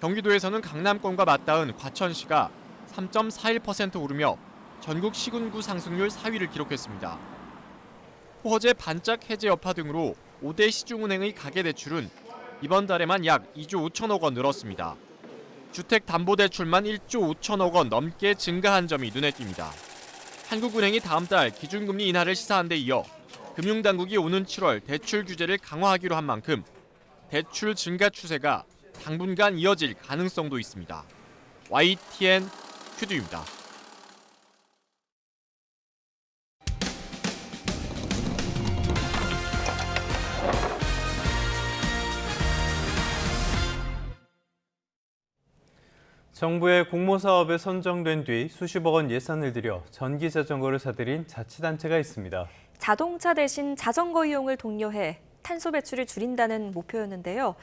경기도에서는 강남권과 맞닿은 과천시가 3.41% 오르며 전국 시군구 상승률 4위를 기록했습니다. 토허제 반짝 해제 여파 등으로 5대 시중은행의 가계대출은 이번 달에만 약 2조 5천억 원 늘었습니다. 주택담보대출만 1조 5천억 원 넘게 증가한 점이 눈에 띕니다. 한국은행이 다음 달 기준금리 인하를 시사한 데 이어 금융당국이 오는 7월 대출 규제를 강화하기로 한 만큼 대출 증가 추세가 당분간 이어질 가능성도 있습니다. YTN 큐두입니다. 정부의 공모사업에 선정된 뒤 수십억 원 예산을 들여 전기자전거를 사들인 자치단체가 있습니다. 자동차 대신 자전거 이용을 독려해 탄소 배출을 줄인다는 목표였는데요.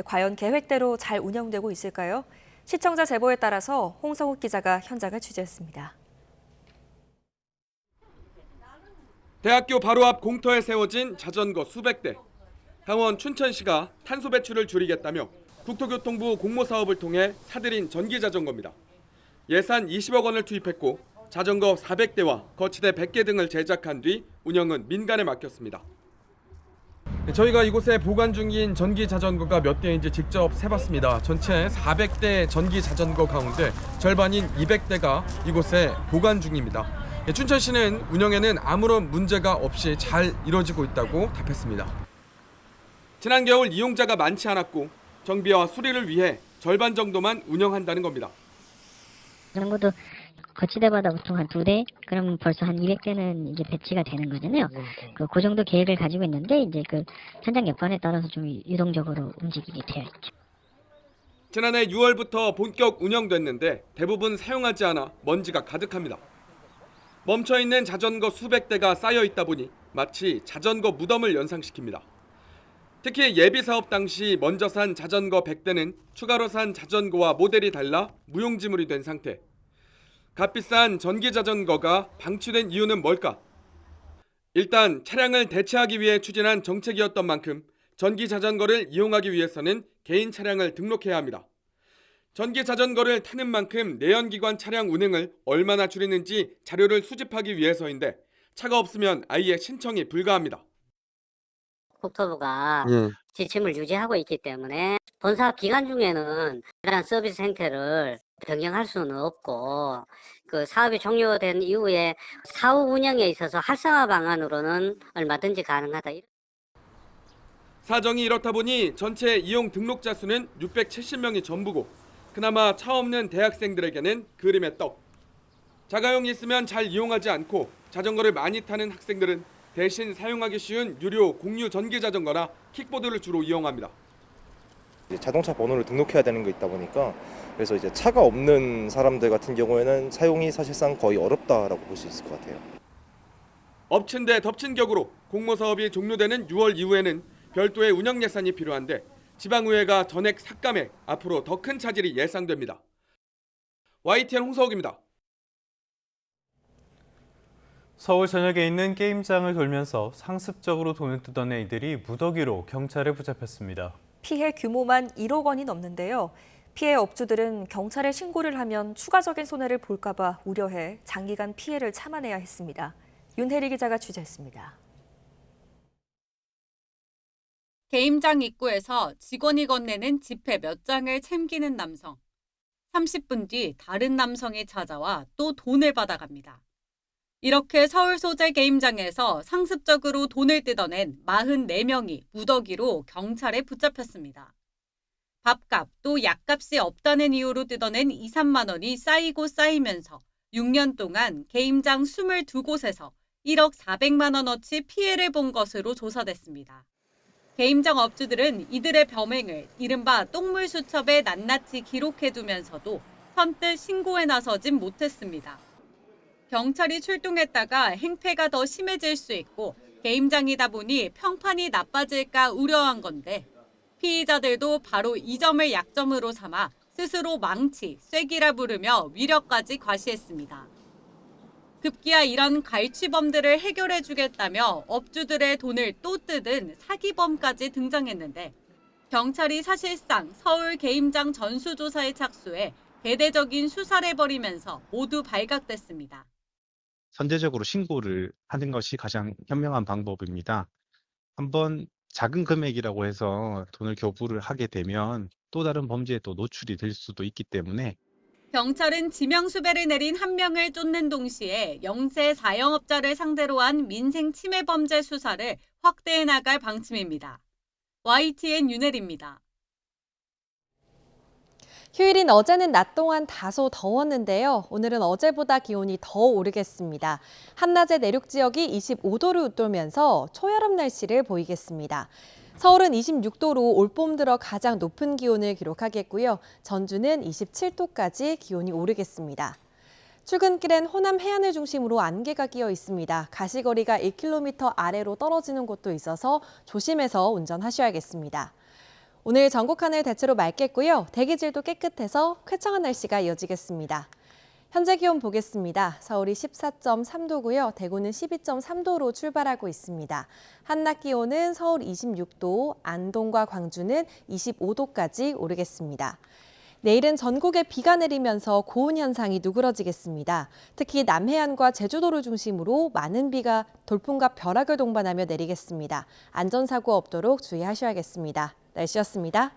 과연 계획대로 잘 운영되고 있을까요? 시청자 제보에 따라서 홍성욱 기자가 현장을 취재했습니다. 대학교 바로 앞 공터에 세워진 자전거 수백 대. 강원 춘천시가 탄소 배출을 줄이겠다며 국토교통부 공모사업을 통해 사들인 전기자전거입니다. 예산 20억 원을 투입했고 자전거 400대와 거치대 100개 등을 제작한 뒤 운영은 민간에 맡겼습니다. 저희가 이곳에 보관 중인 전기 자전거가 몇 대인지 직접 세봤습니다. 전체 400대 전기 자전거 가운데 절반인 200대가 이곳에 보관 중입니다. 춘천시는 운영에는 아무런 문제가 없이 잘 이뤄지고 있다고 답했습니다. 지난 겨울 이용자가 많지 않았고 정비와 수리를 위해 절반 정도만 운영한다는 겁니다. 자전거도 거치대마다 보통 한 2대, 그럼 벌써 한 200대는 이제 배치가 되는 거잖아요. 그 정도 계획을 가지고 있는데 이제 그 현장 여건에 따라서 좀 유동적으로 움직이게 되어 있죠. 지난해 6월부터 본격 운영됐는데 대부분 사용하지 않아 먼지가 가득합니다. 멈춰있는 자전거 수백 대가 쌓여 있다 보니 마치 자전거 무덤을 연상시킵니다. 특히 예비 사업 당시 먼저 산 자전거 100대는 추가로 산 자전거와 모델이 달라 무용지물이 된 상태. 값비싼 전기 자전거가 방치된 이유는 뭘까? 일단 차량을 대체하기 위해 추진한 정책이었던 만큼 전기 자전거를 이용하기 위해서는 개인 차량을 등록해야 합니다. 전기 자전거를 타는 만큼 내연기관 차량 운행을 얼마나 줄이는지 자료를 수집하기 위해서인데 차가 없으면 아예 신청이 불가합니다. 국토부가 지침을 유지하고 있기 때문에 본사업 기간 중에는 이러한 서비스 행태를 변경할 수는 없고 그 사업이 종료된 이후에 사후 운영에 있어서 활성화 방안으로는 얼마든지 가능하다. 사정이 이렇다 보니 전체 이용 등록자 수는 670명이 전부고 그나마 차 없는 대학생들에게는 그림의 떡. 자가용이 있으면 잘 이용하지 않고 자전거를 많이 타는 학생들은 대신 사용하기 쉬운 유료 공유 전기 자전거나 킥보드를 주로 이용합니다. 자동차 번호를 등록해야 되는 게 있다 보니까 그래서 이제 차가 없는 사람들 같은 경우에는 사용이 사실상 거의 어렵다라고 볼 수 있을 것 같아요. 엎친 데 덮친 격으로 공모 사업이 종료되는 6월 이후에는 별도의 운영 예산이 필요한데 지방의회가 전액 삭감해 앞으로 더 큰 차질이 예상됩니다. YTN 홍서욱입니다. 서울 전역에 있는 게임장을 돌면서 상습적으로 돈을 뜯어낸 이들이 무더기로 경찰에 붙잡혔습니다. 피해 규모만 1억 원이 넘는데요. 피해 업주들은 경찰에 신고를 하면 추가적인 손해를 볼까 봐 우려해 장기간 피해를 참아내야 했습니다. 윤혜리 기자가 취재했습니다. 게임장 입구에서 직원이 건네는 지폐 몇 장을 챙기는 남성. 30분 뒤 다른 남성이 찾아와 또 돈을 받아갑니다. 이렇게 서울 소재 게임장에서 상습적으로 돈을 뜯어낸 44명이 무더기로 경찰에 붙잡혔습니다. 밥값 또 약값이 없다는 이유로 뜯어낸 2, 3만 원이 쌓이고 쌓이면서 6년 동안 게임장 22곳에서 1억 400만 원어치 피해를 본 것으로 조사됐습니다. 게임장 업주들은 이들의 범행을 이른바 똥물수첩에 낱낱이 기록해두면서도 선뜻 신고에 나서진 못했습니다. 경찰이 출동했다가 행패가 더 심해질 수 있고 게임장이다 보니 평판이 나빠질까 우려한 건데 피의자들도 바로 이 점을 약점으로 삼아 스스로 망치, 쐐기라 부르며 위력까지 과시했습니다. 급기야 이런 갈취범들을 해결해주겠다며 업주들의 돈을 또 뜯은 사기범까지 등장했는데 경찰이 사실상 서울 게임장 전수조사에 착수해 대대적인 수사를 벌이면서 모두 발각됐습니다. 선제적으로 신고를 하는 것이 가장 현명한 방법입니다. 한번 작은 금액이라고 해서 돈을 교부를 하게 되면 또 다른 범죄에 또 노출이 될 수도 있기 때문에 경찰은 지명수배를 내린 한 명을 쫓는 동시에 영세 사영업자를 상대로 한 민생 침해 범죄 수사를 확대해 나갈 방침입니다. YTN 윤혜리입니다. 휴일인 어제는 낮 동안 다소 더웠는데요. 오늘은 어제보다 기온이 더 오르겠습니다. 한낮에 내륙 지역이 25도를 웃돌면서 초여름 날씨를 보이겠습니다. 서울은 26도로 올봄 들어 가장 높은 기온을 기록하겠고요. 전주는 27도까지 기온이 오르겠습니다. 출근길엔 호남 해안을 중심으로 안개가 끼어 있습니다. 가시거리가 1km 아래로 떨어지는 곳도 있어서 조심해서 운전하셔야겠습니다. 오늘 전국 하늘 대체로 맑겠고요. 대기질도 깨끗해서 쾌청한 날씨가 이어지겠습니다. 현재 기온 보겠습니다. 서울이 14.3도고요. 대구는 12.3도로 출발하고 있습니다. 한낮 기온은 서울 26도, 안동과 광주는 25도까지 오르겠습니다. 내일은 전국에 비가 내리면서 고온 현상이 누그러지겠습니다. 특히 남해안과 제주도를 중심으로 많은 비가 돌풍과 벼락을 동반하며 내리겠습니다. 안전사고 없도록 주의하셔야겠습니다. 날씨였습니다.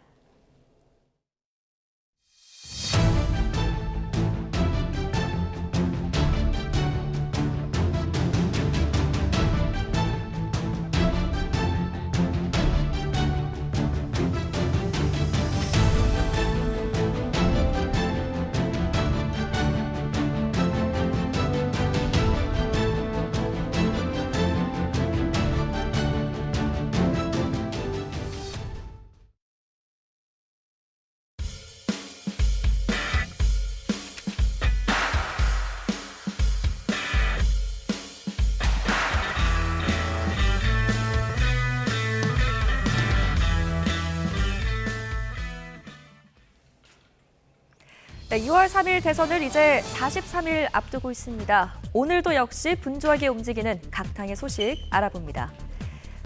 네, 6월 3일 대선을 이제 43일 앞두고 있습니다. 오늘도 역시 분주하게 움직이는 각 당의 소식 알아봅니다.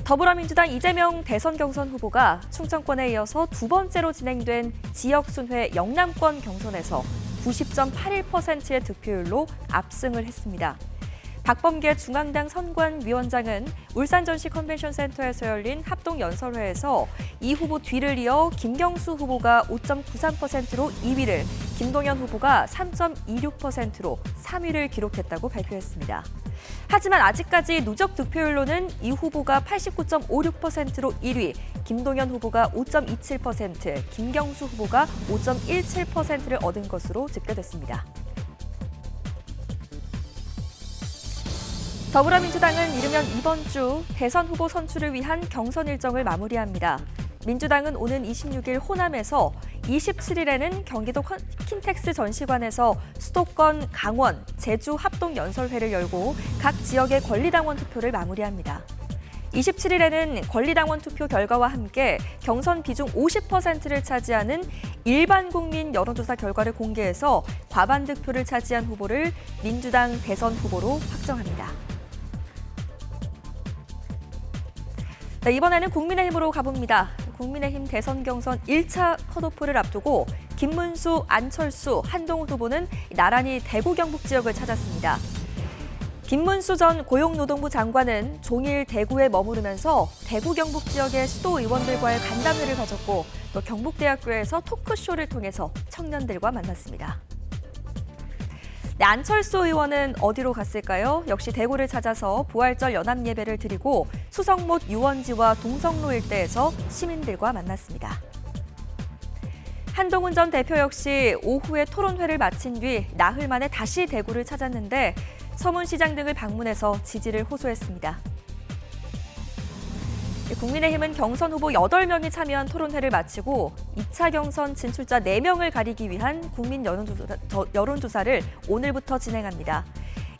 더불어민주당 이재명 대선 경선 후보가 충청권에 이어서 두 번째로 진행된 지역순회 영남권 경선에서 90.81%의 득표율로 압승을 했습니다. 박범계 중앙당 선관위원장은 울산전시 컨벤션센터에서 열린 합동연설회에서 이 후보 뒤를 이어 김경수 후보가 5.93%로 2위를, 김동연 후보가 3.26%로 3위를 기록했다고 발표했습니다. 하지만 아직까지 누적 득표율로는 이 후보가 89.56%로 1위, 김동연 후보가 5.27%, 김경수 후보가 5.17%를 얻은 것으로 집계됐습니다. 더불어민주당은 이르면 이번 주 대선 후보 선출을 위한 경선 일정을 마무리합니다. 민주당은 오는 26일 호남에서, 27일에는 경기도 킨텍스 전시관에서 수도권, 강원, 제주 합동연설회를 열고 각 지역의 권리당원 투표를 마무리합니다. 27일에는 권리당원 투표 결과와 함께 경선 비중 50%를 차지하는 일반 국민 여론조사 결과를 공개해서 과반 득표를 차지한 후보를 민주당 대선 후보로 확정합니다. 네, 이번에는 국민의힘으로 가봅니다. 국민의힘 대선 경선 1차 컷오프를 앞두고 김문수, 안철수, 한동훈 후보는 나란히 대구 경북 지역을 찾았습니다. 김문수 전 고용노동부 장관은 종일 대구에 머무르면서 대구 경북 지역의 수도 의원들과의 간담회를 가졌고, 또 경북대학교에서 토크쇼를 통해서 청년들과 만났습니다. 네, 안철수 의원은 어디로 갔을까요? 역시 대구를 찾아서 부활절 연합 예배를 드리고 수성못 유원지와 동성로 일대에서 시민들과 만났습니다. 한동훈 전 대표 역시 오후에 토론회를 마친 뒤 나흘 만에 다시 대구를 찾았는데 서문시장 등을 방문해서 지지를 호소했습니다. 국민의힘은 경선 후보 8명이 참여한 토론회를 마치고 2차 경선 진출자 4명을 가리기 위한 국민 여론조사를 오늘부터 진행합니다.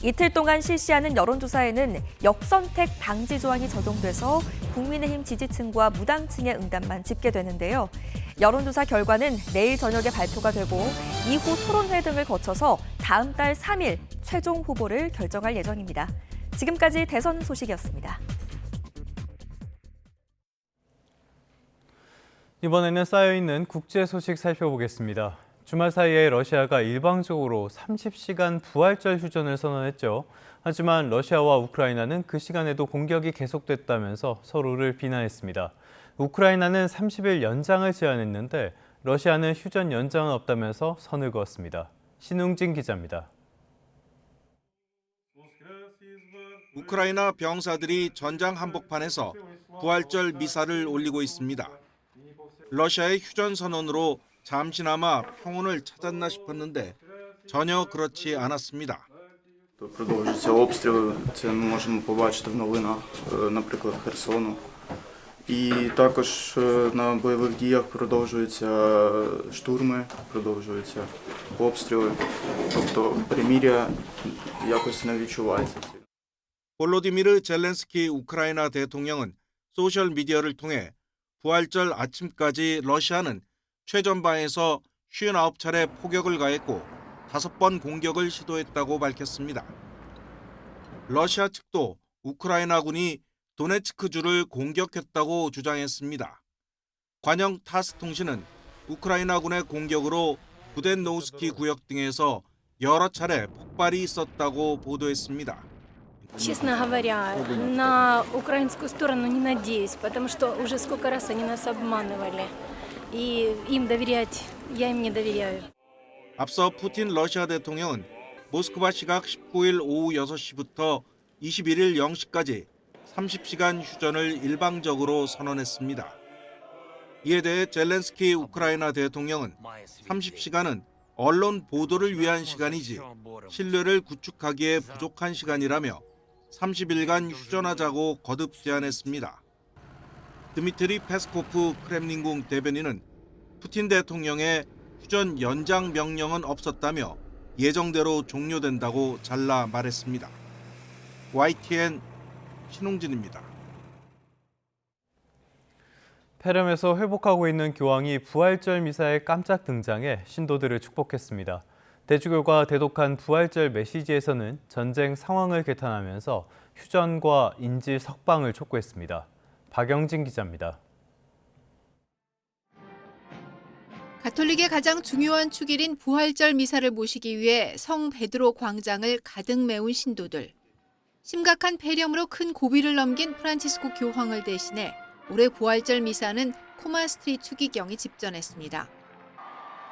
이틀 동안 실시하는 여론조사에는 역선택 방지 조항이 적용돼서 국민의힘 지지층과 무당층의 응답만 집계되는데요. 여론조사 결과는 내일 저녁에 발표가 되고 이후 토론회 등을 거쳐서 다음 달 3일 최종 후보를 결정할 예정입니다. 지금까지 대선 소식이었습니다. 이번에는 쌓여있는 국제 소식 살펴보겠습니다. 주말 사이에 러시아가 일방적으로 30시간 부활절 휴전을 선언했죠. 하지만 러시아와 우크라이나는 그 시간에도 공격이 계속됐다면서 서로를 비난했습니다. 우크라이나는 30일 연장을 제안했는데 러시아는 휴전 연장은 없다면서 선을 그었습니다. 신웅진 기자입니다. 우크라이나 병사들이 전장 한복판에서 부활절 미사를 올리고 있습니다. 러시아의 휴전 선언으로 잠시나마 평온을 찾았나 싶었는데 전혀 그렇지 않았습니다. Продовжуються обстріли, це ми можемо побачити в новинах, наприклад, Херсону. І також на бойових діях продовжуються штурми, продовжуються обстріли. Тобто перемир'я якось не відчувається. 볼로디미르 젤렌스키 우크라이나 대통령은 소셜 미디어를 통해 부활절 아침까지 러시아는 최전방에서 59차례 포격을 가했고 5번 공격을 시도했다고 밝혔습니다. 러시아 측도 우크라이나군이 도네츠크주를 공격했다고 주장했습니다. 관영 타스 통신은 우크라이나군의 공격으로 부덴노우스키 구역 등에서 여러 차례 폭발이 있었다고 보도했습니다. Честно говоря, на украинскую сторону не надеюсь, потому что уже сколько раз они нас обманывали. И им доверять, я им не доверяю. 앞서 푸틴 러시아 대통령은 모스크바 시각 19일 오후 6시부터 21일 0시까지 30시간 휴전을 일방적으로 선언했습니다. 이에 대해 젤렌스키 우크라이나 대통령은 30시간은 언론 보도를 위한 시간이지 신뢰를 구축하기에 부족한 시간이라며 30일간 휴전하자고 거듭 제안했습니다. 드미트리 페스코프 크렘린궁 대변인은 푸틴 대통령의 휴전 연장 명령은 없었다며 예정대로 종료된다고 잘라 말했습니다. YTN 신홍진입니다. 폐렴에서 회복하고 있는 교황이 부활절 미사에 깜짝 등장해 신도들을 축복했습니다. 대주교가 대독한 부활절 메시지에서는 전쟁 상황을 개탄하면서 휴전과 인질 석방을 촉구했습니다. 박영진 기자입니다. 가톨릭의 가장 중요한 축일인 부활절 미사를 모시기 위해 성 베드로 광장을 가득 메운 신도들. 심각한 폐렴으로 큰 고비를 넘긴 프란치스코 교황을 대신해 올해 부활절 미사는 코마 스트리트 추기경이 집전했습니다.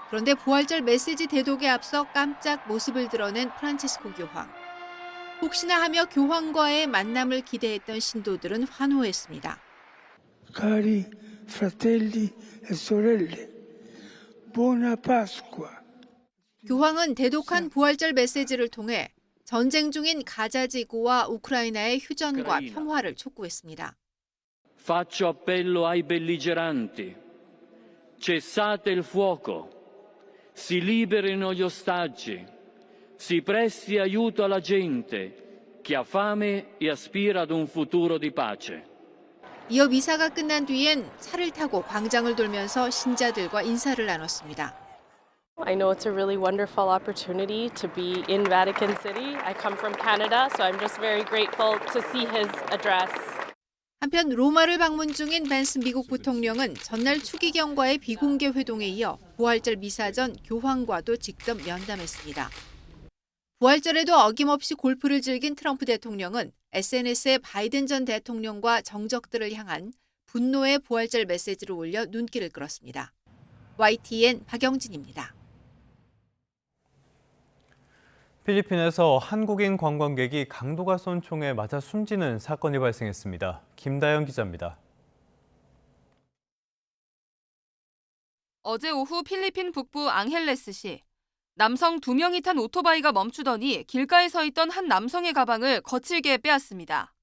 그런데 부활절 메시지 대독에 앞서 깜짝 모습을 드러낸 프란치스코 교황. 혹시나 하며 교황과의 만남을 기대했던 신도들은 환호했습니다. Cari fratelli e sorelle, buona Pasqua. 교황은 대독한 부활절 메시지를 통해 전쟁 중인 가자 지구와 우크라이나의 휴전과 평화를 촉구했습니다. Faccio appello ai belligeranti. Cessate il fuoco. Si liberino gli ostaggi. Si presti aiuto alla gente che ha fame e aspira ad un futuro di pace. 이어 미사가 끝난 뒤엔 차를 타고 광장을 돌면서 신자들과 인사를 나눴습니다. I know it's a really wonderful opportunity to be in Vatican City. I come from Canada, so I'm just very grateful to see his address. 한편 로마를 방문 중인 벤슨 미국 부통령은 전날 추기경과의 비공개 회동에 이어 부활절 미사 전 교황과도 직접 면담했습니다. 부활절에도 어김없이 골프를 즐긴 트럼프 대통령은 SNS에 바이든 전 대통령과 정적들을 향한 분노의 부활절 메시지를 올려 눈길을 끌었습니다. YTN 박영진입니다. 필리핀에서 한국인 관광객이 강도가 쏜 총에 맞아 숨지는 사건이 발생했습니다. 김다영 기자입니다. 어제 오후 필리핀 북부 앙헬레스시 남성 2명이 탄 오토바이가 멈추더니 길가에 서 있던 한 남성의 가방을 거칠게 빼앗습니다.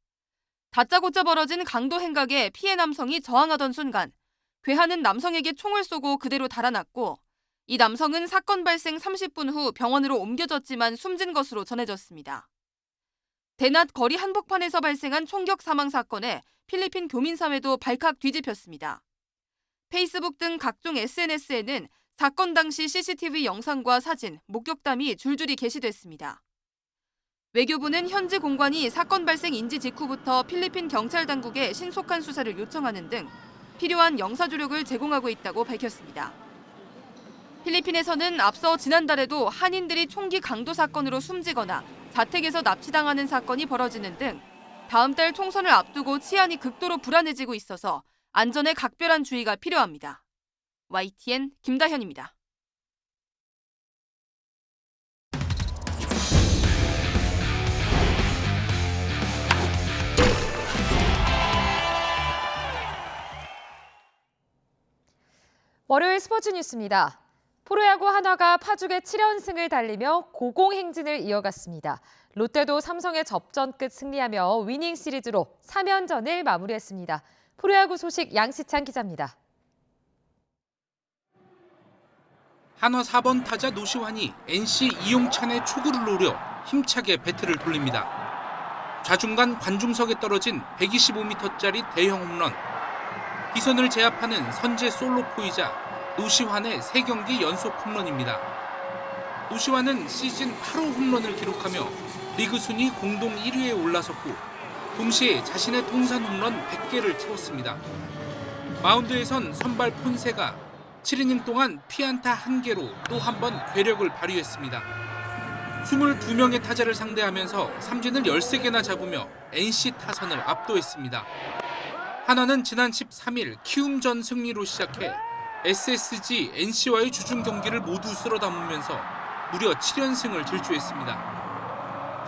다짜고짜 벌어진 강도 행각에 피해 남성이 저항하던 순간 괴한은 남성에게 총을 쏘고 그대로 달아났고 이 남성은 사건 발생 30분 후 병원으로 옮겨졌지만 숨진 것으로 전해졌습니다. 대낮 거리 한복판에서 발생한 총격 사망 사건에 필리핀 교민사회도 발칵 뒤집혔습니다. 페이스북 등 각종 SNS에는 사건 당시 CCTV 영상과 사진, 목격담이 줄줄이 게시됐습니다. 외교부는 현지 공관이 사건 발생 인지 직후부터 필리핀 경찰 당국에 신속한 수사를 요청하는 등 필요한 영사 조력을 제공하고 있다고 밝혔습니다. 필리핀에서는 앞서 지난달에도 한인들이 총기 강도 사건으로 숨지거나 자택에서 납치당하는 사건이 벌어지는 등 다음 달 총선을 앞두고 치안이 극도로 불안해지고 있어서 안전에 각별한 주의가 필요합니다. YTN 김다현입니다. 월요일 스포츠 뉴스입니다. 프로야구 한화가 파죽의 7연승을 달리며 고공행진을 이어갔습니다. 롯데도 삼성의 접전 끝 승리하며 위닝 시리즈로 3연전을 마무리했습니다. 프로야구 소식 양시찬 기자입니다. 한화 4번 타자 노시환이 NC 이용찬의 초구를 노려 힘차게 배트를 돌립니다. 좌중간 관중석에 떨어진 125m짜리 대형 홈런. 기선을 제압하는 선제 솔로포이자 노시환의 3경기 연속 홈런입니다. 노시환은 시즌 8호 홈런을 기록하며 리그 순위 공동 1위에 올라섰고 동시에 자신의 통산 홈런 100개를 채웠습니다. 마운드에선 선발 폰세가 7이닝 동안 피안타 1개로 또 한 번 괴력을 발휘했습니다. 22명의 타자를 상대하면서 삼진을 13개나 잡으며 NC 타선을 압도했습니다. 한화는 지난 13일 키움전 승리로 시작해 SSG, NC와의 주중 경기를 모두 쓸어담으면서 무려 7연승을 질주했습니다.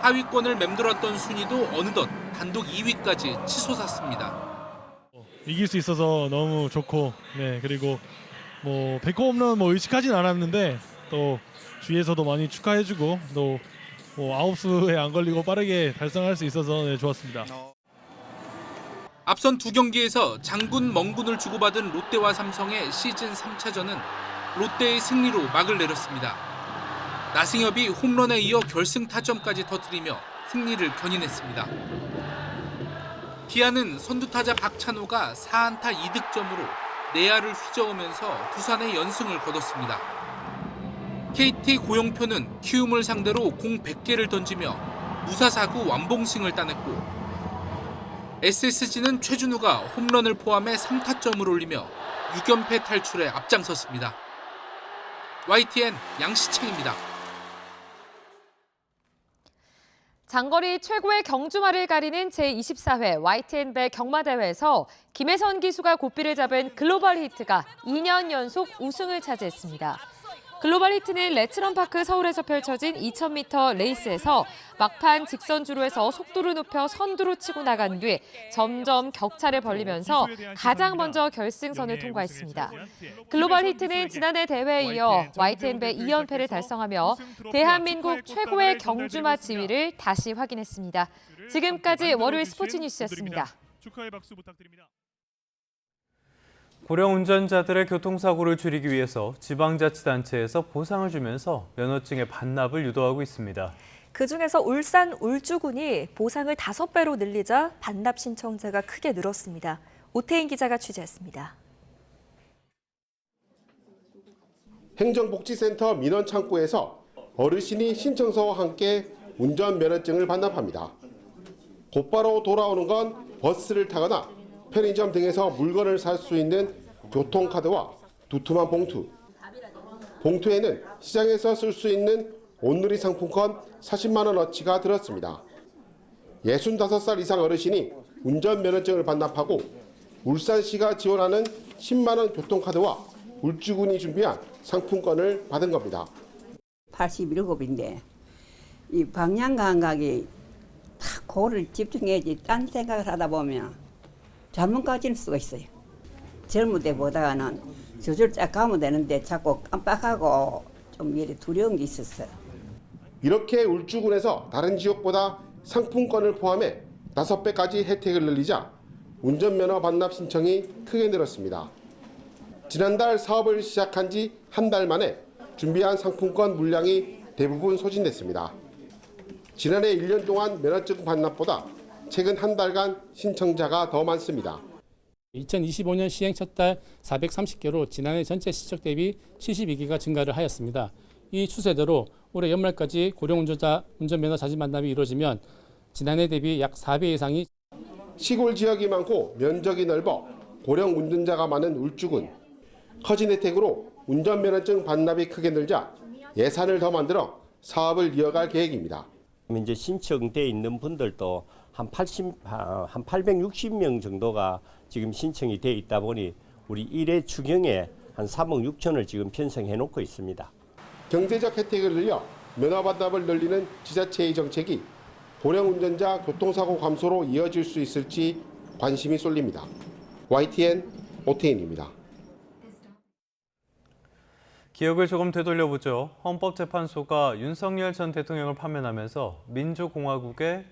하위권을 맴돌았던 순위도 어느덧 단독 2위까지 치솟았습니다. 이길 수 있어서 너무 좋고, 네, 그리고 100호 홈런 의식하진 않았는데 또 주위에서도 많이 축하해주고 또 아웃수에 안 걸리고 빠르게 달성할 수 있어서 네, 좋았습니다. 앞선 두 경기에서 장군, 멍군을 주고받은 롯데와 삼성의 시즌 3차전은 롯데의 승리로 막을 내렸습니다. 나승엽이 홈런에 이어 결승 타점까지 터뜨리며 승리를 견인했습니다. 기아는 선두타자 박찬호가 4안타 2득점으로 내야를 휘저으면서 두산의 연승을 거뒀습니다. KT 고영표는 키움을 상대로 공 100개를 던지며 무사사구 완봉승을 따냈고 SSG는 최준우가 홈런을 포함해 3타점을 올리며 6연패 탈출에 앞장섰습니다. YTN 양시창입니다. 장거리 최고의 경주마를 가리는 제24회 YTN배 경마대회에서 김혜선 기수가 고삐를 잡은 글로벌 히트가 2년 연속 우승을 차지했습니다. 글로벌 히트는 레츠런파크 서울에서 펼쳐진 2000m 레이스에서 막판 직선 주로에서 속도를 높여 선두로 치고 나간 뒤 점점 격차를 벌리면서 가장 먼저 결승선을 통과했습니다. 글로벌 히트는 지난해 대회에 이어 YTN배 2연패를 달성하며 대한민국 최고의 경주마 지위를 다시 확인했습니다. 지금까지 월요일 스포츠 뉴스였습니다. 축하의 박수 부탁드립니다. 고령 운전자들의 교통사고를 줄이기 위해서 지방자치단체에서 보상을 주면서 면허증의 반납을 유도하고 있습니다. 그중에서 울산 울주군이 보상을 5배로 늘리자 반납 신청자가 크게 늘었습니다. 오태인 기자가 취재했습니다. 행정복지센터 민원창구에서 어르신이 신청서와 함께 운전면허증을 반납합니다. 곧바로 돌아오는 건 버스를 타거나 편의점 등에서 물건을 살 수 있는 교통카드와 두툼한 봉투. 봉투에는 시장에서 쓸 수 있는 온누리 상품권 40만 원어치가 들었습니다. 65살 이상 어르신이 운전면허증을 반납하고 울산시가 지원하는 10만 원 교통카드와 울주군이 준비한 상품권을 받은 겁니다. 87인데 이 방향 감각이 딱 그거를 집중해야지 딴 생각을 하다 보면 잘못 가질 수가 있어요. 젊을 때보다는 저절 쫙 가면 되는데 자꾸 깜빡하고 좀 이래 두려운 게 있었어요. 이렇게 울주군에서 다른 지역보다 상품권을 포함해 5배까지 혜택을 늘리자 운전면허 반납 신청이 크게 늘었습니다. 지난달 사업을 시작한 지 한 달 만에 준비한 상품권 물량이 대부분 소진됐습니다. 지난해 1년 동안 면허증 반납보다 최근 한 달간 신청자가 더 많습니다. 2025년 시행 첫 달 430개로 지난해 전체 시적 대비 72개가 증가를 하였습니다. 이 추세대로 올해 연말까지 고령 운전자 운전면허 자진 반납이 이루어지면 지난해 대비 약 4배 이상이 시골 지역이 많고 면적이 넓어 고령 운전자가 많은 울주군. 커진 혜택으로 운전면허증 반납이 크게 늘자 예산을 더 만들어 사업을 이어갈 계획입니다. 이제 신청돼 있는 분들도 한 860명 정도가 지금 신청이 돼 있다 보니 우리 1회 추경에 한 3억 6천을 지금 편성해 놓고 있습니다. 경제적 혜택을 늘려 면허 반납을 늘리는 지자체의 정책이 고령 운전자 교통사고 감소로 이어질 수 있을지 관심이 쏠립니다. YTN 오태인입니다. 기억을 조금 되돌려보죠. 헌법재판소가 윤석열 전 대통령을 파면하면서 민주공화국의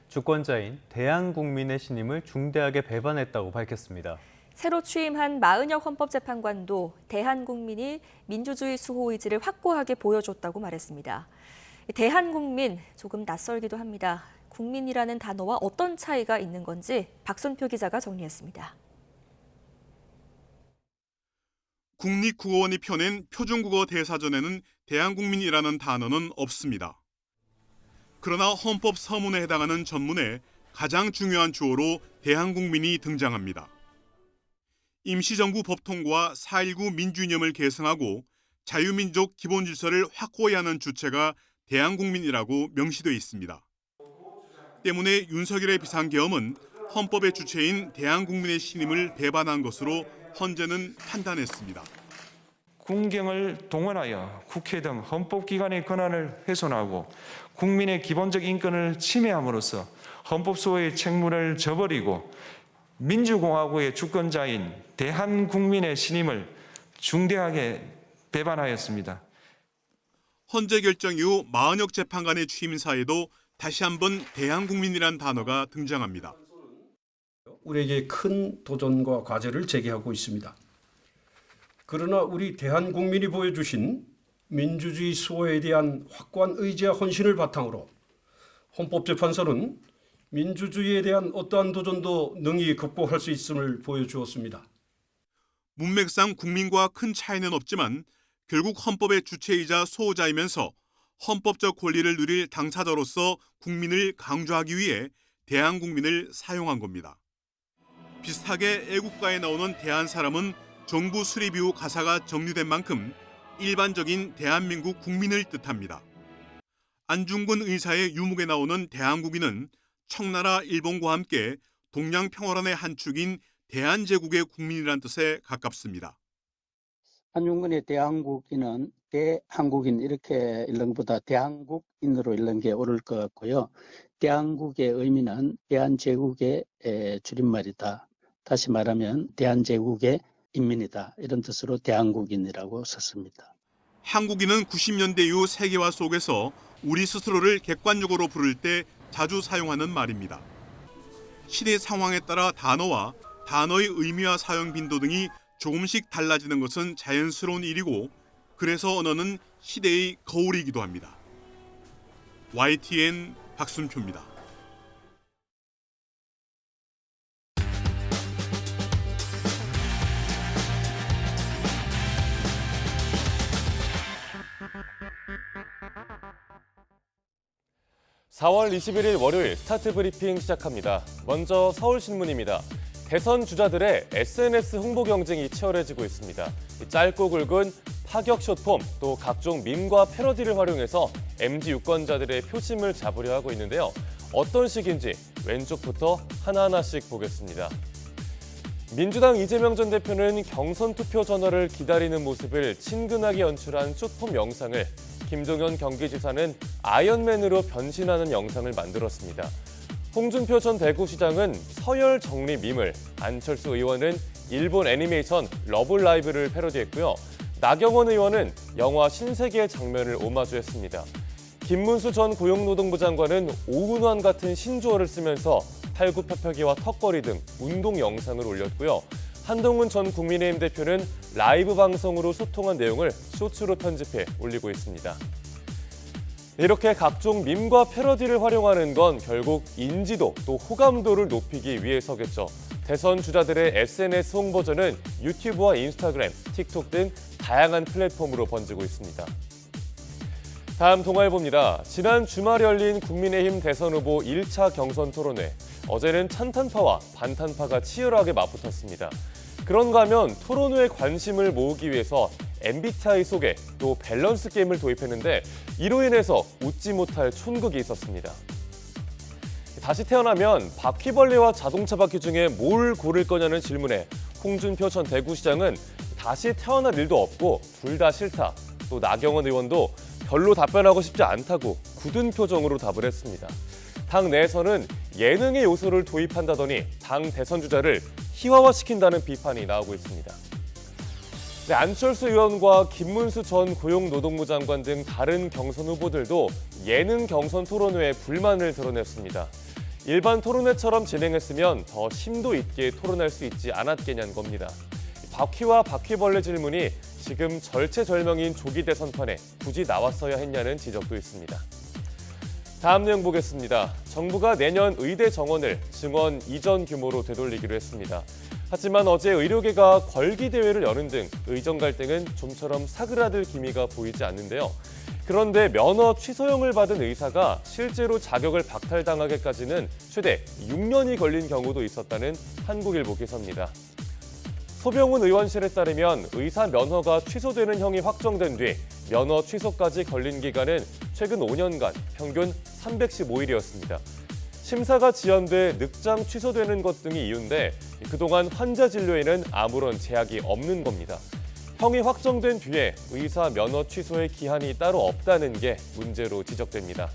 주권자인 대한국민의 신임을 중대하게 배반했다고 밝혔습니다. 새로 취임한 마은혁 헌법재판관도 대한국민이 민주주의 수호 의지를 확고하게 보여줬다고 말했습니다. 대한국민 조금 낯설기도 합니다. 국민이라는 단어와 어떤 차이가 있는 건지 박순표 기자가 정리했습니다. 국립국어원이 펴낸 표준국어 대사전에는 대한국민이라는 단어는 없습니다. 그러나 헌법 서문에 해당하는 전문에 가장 중요한 주어로 대한국민이 등장합니다. 임시정부 법 통과 4.19 민주이념을 계승하고 자유민족 기본질서를 확고히 하는 주체가 대한국민이라고 명시되어 있습니다. 때문에 윤석열의 비상계엄은 헌법의 주체인 대한국민의 신임을 배반한 것으로 헌재는 판단했습니다. 국경을 동원하여 국회 등 헌법기관의 권한을 훼손하고 국민의 기본적 인권을 침해함으로써 헌법소의 책무를 저버리고 민주공화국의 주권자인 대한국민의 신임을 중대하게 배반하였습니다. 헌재 결정 이후 마은혁 재판관의 취임사에도 다시 한번 대한국민이란 단어가 등장합니다. 우리에게 큰 도전과 과제를 제기하고 있습니다. 그러나 우리 대한국민이 보여주신 민주주의 수호에 대한 확고한 의지와 헌신을 바탕으로 헌법재판소는 민주주의에 대한 어떠한 도전도 능히 극복할 수 있음을 보여주었습니다. 문맥상 국민과 큰 차이는 없지만 결국 헌법의 주체이자 수호자이면서 헌법적 권리를 누릴 당사자로서 국민을 강조하기 위해 대한국민을 사용한 겁니다. 비슷하게 애국가에 나오는 대한사람은 정부 수립 이후 가사가 정리된 만큼 일반적인 대한민국 국민을 뜻합니다. 안중근 의사의 유목에 나오는 대한국인은 청나라 일본과 함께 동양평화론의 한 축인 대한제국의 국민이란 뜻에 가깝습니다. 안중근의 대한국인은 대한국인 이렇게 읽는 것보다 대한국인으로 읽는 게 옳을 것 같고요. 대한국의 의미는 대한제국의 줄임말이다. 다시 말하면 대한제국의 인민이다. 이런 뜻으로 대한국인이라고 썼습니다. 한국인은 90년대 이후 세계화 속에서 우리 스스로를 객관적으로 부를 때 자주 사용하는 말입니다. 시대 상황에 따라 단어와 단어의 의미와 사용 빈도 등이 조금씩 달라지는 것은 자연스러운 일이고 그래서 언어는 시대의 거울이기도 합니다. YTN 박순표입니다. (4월 21일) 월요일 스타트 브리핑 시작합니다. 먼저 서울신문입니다. 대선 주자들의 SNS 홍보 경쟁이 치열해지고 있습니다. 짧고 굵은 파격 숏폼 또 각종 밈과 패러디를 활용해서 MZ 유권자들의 표심을 잡으려 하고 있는데요. 어떤 식인지 왼쪽부터 하나하나씩 보겠습니다. 민주당 이재명 전 대표는 경선 투표 전화를 기다리는 모습을 친근하게 연출한 숏폼 영상을 김종현 경기지사는 아이언맨으로 변신하는 영상을 만들었습니다. 홍준표 전 대구시장은 서열 정리 밈을, 안철수 의원은 일본 애니메이션 러블라이브를 패러디했고요. 나경원 의원은 영화 신세계의 장면을 오마주했습니다. 김문수 전 고용노동부 장관은 오운환 같은 신조어를 쓰면서 팔굽혀펴기와 턱걸이 등 운동 영상을 올렸고요. 한동훈 전 국민의힘 대표는 라이브 방송으로 소통한 내용을 쇼츠로 편집해 올리고 있습니다. 이렇게 각종 밈과 패러디를 활용하는 건 결국 인지도 또 호감도를 높이기 위해서겠죠. 대선 주자들의 SNS 홍보전은 유튜브와 인스타그램, 틱톡 등 다양한 플랫폼으로 번지고 있습니다. 다음 동아일보입니다. 지난 주말에 열린 국민의힘 대선 후보 1차 경선 토론회. 어제는 찬탄파와 반탄파가 치열하게 맞붙었습니다. 그런가 하면 토론회에 관심을 모으기 위해서 MBTI 소개 또 밸런스 게임을 도입했는데 이로 인해서 웃지 못할 촌극이 있었습니다. 다시 태어나면 바퀴벌레와 자동차 바퀴 중에 뭘 고를 거냐는 질문에 홍준표 전 대구시장은 다시 태어날 일도 없고 둘 다 싫다. 또 나경원 의원도 별로 답변하고 싶지 않다고 굳은 표정으로 답을 했습니다. 당 내에서는 예능의 요소를 도입한다더니 당 대선 주자를 희화화시킨다는 비판이 나오고 있습니다. 네, 안철수 의원과 김문수 전 고용노동부 장관 등 다른 경선 후보들도 예능 경선 토론회에 불만을 드러냈습니다. 일반 토론회처럼 진행했으면 더 심도 있게 토론할 수 있지 않았겠냐는 겁니다. 바퀴와 바퀴벌레 질문이 지금 절체절명인 조기 대선판에 굳이 나왔어야 했냐는 지적도 있습니다. 다음 내용 보겠습니다. 정부가 내년 의대 정원을 증원 이전 규모로 되돌리기로 했습니다. 하지만 어제 의료계가 걸기대회를 여는 등 의정 갈등은 좀처럼 사그라들 기미가 보이지 않는데요. 그런데 면허 취소형을 받은 의사가 실제로 자격을 박탈당하기까지는 최대 6년이 걸린 경우도 있었다는 한국일보 기사입니다. 소병훈 의원실에 따르면 의사 면허가 취소되는 형이 확정된 뒤 면허 취소까지 걸린 기간은 최근 5년간 평균 315일이었습니다. 심사가 지연돼 늑장 취소되는 것 등이 이유인데 그동안 환자 진료에는 아무런 제약이 없는 겁니다. 형이 확정된 뒤에 의사 면허 취소의 기한이 따로 없다는 게 문제로 지적됩니다.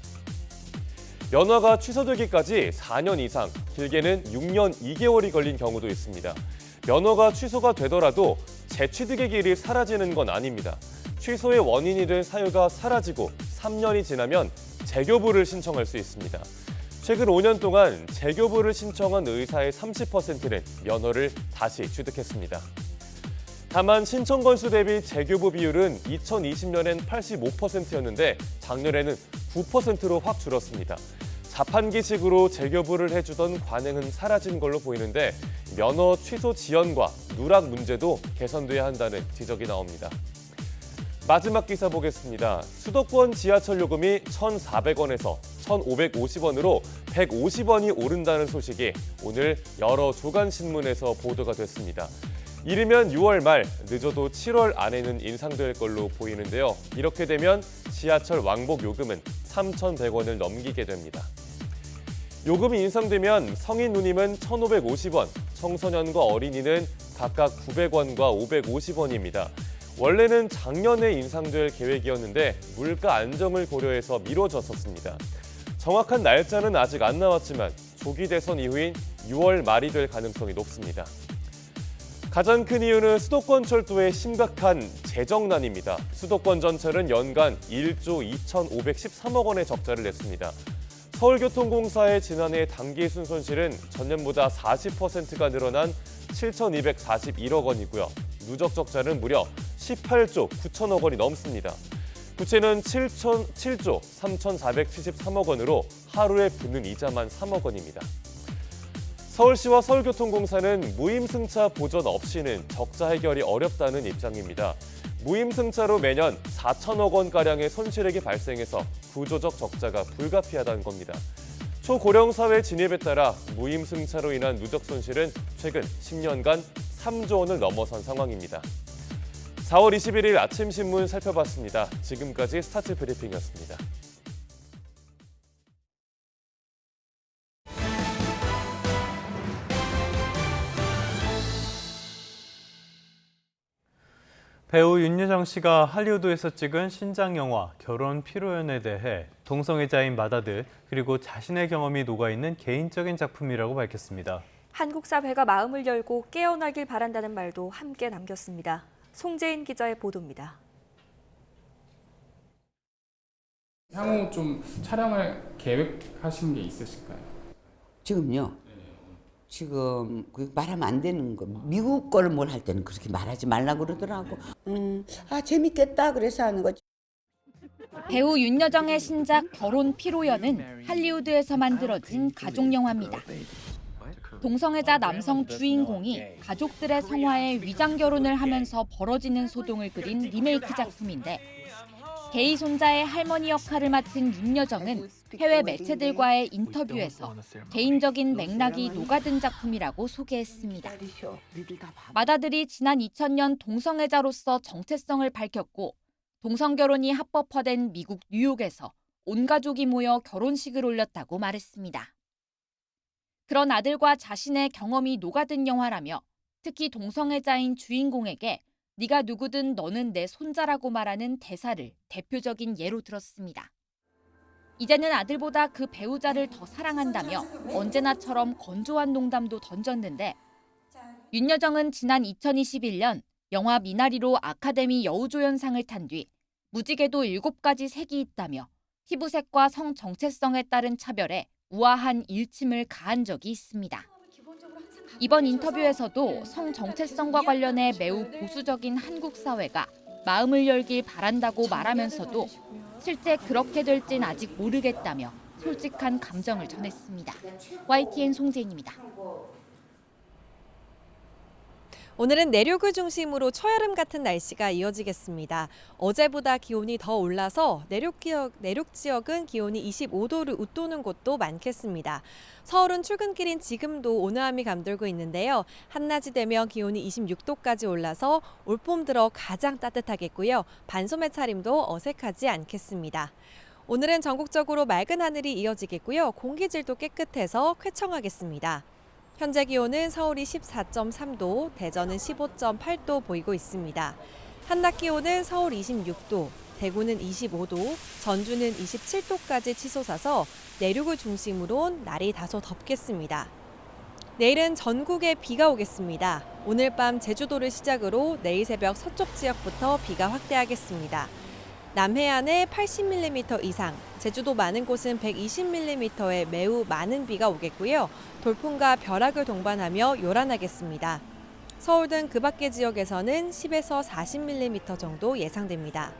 면허가 취소되기까지 4년 이상, 길게는 6년 2개월이 걸린 경우도 있습니다. 면허가 취소가 되더라도 재취득의 길이 사라지는 건 아닙니다. 취소의 원인이 된 사유가 사라지고 3년이 지나면 재교부를 신청할 수 있습니다. 최근 5년 동안 재교부를 신청한 의사의 30%는 면허를 다시 취득했습니다. 다만 신청 건수 대비 재교부 비율은 2020년엔 85%였는데 작년에는 9%로 확 줄었습니다. 자판기식으로 재교부를 해주던 관행은 사라진 걸로 보이는데 면허 취소 지연과 누락 문제도 개선돼야 한다는 지적이 나옵니다. 마지막 기사 보겠습니다. 수도권 지하철 요금이 1,400원에서 1,550원으로 150원이 오른다는 소식이 오늘 여러 조간신문에서 보도가 됐습니다. 이르면 6월 말, 늦어도 7월 안에는 인상될 걸로 보이는데요. 이렇게 되면 지하철 왕복 요금은 3,100원을 넘기게 됩니다. 요금이 인상되면 성인 누님은 1,550원, 청소년과 어린이는 각각 900원과 550원입니다. 원래는 작년에 인상될 계획이었는데 물가 안정을 고려해서 미뤄졌었습니다. 정확한 날짜는 아직 안 나왔지만 조기 대선 이후인 6월 말이 될 가능성이 높습니다. 가장 큰 이유는 수도권 철도의 심각한 재정난입니다. 수도권 전철은 연간 1조 2,513억 원의 적자를 냈습니다. 서울교통공사의 지난해 당기순 손실은 전년보다 40%가 늘어난 7,241억 원이고요. 누적 적자는 무려 18조 9천억 원이 넘습니다. 부채는 7조 3,473억 원으로 하루에 붙는 이자만 3억 원입니다. 서울시와 서울교통공사는 무임승차 보전 없이는 적자 해결이 어렵다는 입장입니다. 무임승차로 매년 4천억 원가량의 손실액이 발생해서 구조적 적자가 불가피하다는 겁니다. 초고령 사회 진입에 따라 무임승차로 인한 누적 손실은 최근 10년간 3조 원을 넘어선 상황입니다. 4월 21일 아침 신문 살펴봤습니다. 지금까지 스타트 브리핑이었습니다. 배우 윤여정 씨가 할리우드에서 찍은 신작 영화 결혼 피로연에 대해 동성애자인 맏아들 그리고 자신의 경험이 녹아있는 개인적인 작품이라고 밝혔습니다. 한국 사회가 마음을 열고 깨어나길 바란다는 말도 함께 남겼습니다. 송재인 기자의 보도입니다. 향후 좀 촬영을 계획하신 게 있으실까요? 지금요? 지금 말하면 안 되는 거. 미국 거를 뭘 할 때는 그렇게 말하지 말라고 그러더라고. 재밌겠다 그래서 하는 거지. 배우 윤여정의 신작 결혼 피로연은 할리우드에서 만들어진 가족 영화입니다. 동성애자 남성 주인공이 가족들의 성화에 위장 결혼을 하면서 벌어지는 소동을 그린 리메이크 작품인데 게이 손자의 할머니 역할을 맡은 윤여정은 해외 매체들과의 인터뷰에서 개인적인 맥락이 녹아든 작품이라고 소개했습니다. 맏아들이 지난 2000년 동성애자로서 정체성을 밝혔고 동성결혼이 합법화된 미국 뉴욕에서 온 가족이 모여 결혼식을 올렸다고 말했습니다. 그런 아들과 자신의 경험이 녹아든 영화라며 특히 동성애자인 주인공에게 네가 누구든 너는 내 손자라고 말하는 대사를 대표적인 예로 들었습니다. 이제는 아들보다 그 배우자를 더 사랑한다며 언제나처럼 건조한 농담도 던졌는데 윤여정은 지난 2021년 영화 미나리로 아카데미 여우조연상을 탄 뒤 무지개도 7가지 색이 있다며 피부색과 성 정체성에 따른 차별에 우아한 일침을 가한 적이 있습니다. 이번 인터뷰에서도 성 정체성과 관련해 매우 보수적인 한국 사회가 마음을 열길 바란다고 말하면서도 실제 그렇게 될진 아직 모르겠다며 솔직한 감정을 전했습니다. YTN 송재인입니다. 오늘은 내륙을 중심으로 초여름 같은 날씨가 이어지겠습니다. 어제보다 기온이 더 올라서 내륙 지역은 기온이 25도를 웃도는 곳도 많겠습니다. 서울은 출근길인 지금도 온화함이 감돌고 있는데요. 한낮이 되면 기온이 26도까지 올라서 올봄 들어 가장 따뜻하겠고요. 반소매 차림도 어색하지 않겠습니다. 오늘은 전국적으로 맑은 하늘이 이어지겠고요. 공기질도 깨끗해서 쾌청하겠습니다. 현재 기온은 서울이 14.3도, 대전은 15.8도 보이고 있습니다. 한낮 기온은 서울 26도, 대구는 25도, 전주는 27도까지 치솟아서 내륙을 중심으로 날이 다소 덥겠습니다. 내일은 전국에 비가 오겠습니다. 오늘 밤 제주도를 시작으로 내일 새벽 서쪽 지역부터 비가 확대하겠습니다. 남해안에 80mm 이상, 제주도 많은 곳은 120mm의 매우 많은 비가 오겠고요. 돌풍과 벼락을 동반하며 요란하겠습니다. 서울 등 그 밖의 지역에서는 10에서 40mm 정도 예상됩니다.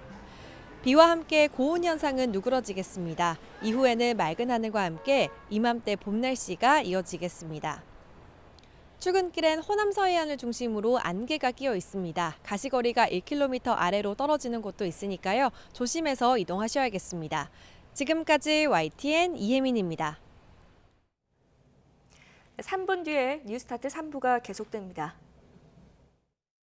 비와 함께 고온 현상은 누그러지겠습니다. 이후에는 맑은 하늘과 함께 이맘때 봄 날씨가 이어지겠습니다. 출근길엔 호남 서해안을 중심으로 안개가 끼어 있습니다. 가시거리가 1km 아래로 떨어지는 곳도 있으니까요. 조심해서 이동하셔야겠습니다. 지금까지 YTN 이혜민입니다. 3분 뒤에 뉴스타트 3부가 계속됩니다.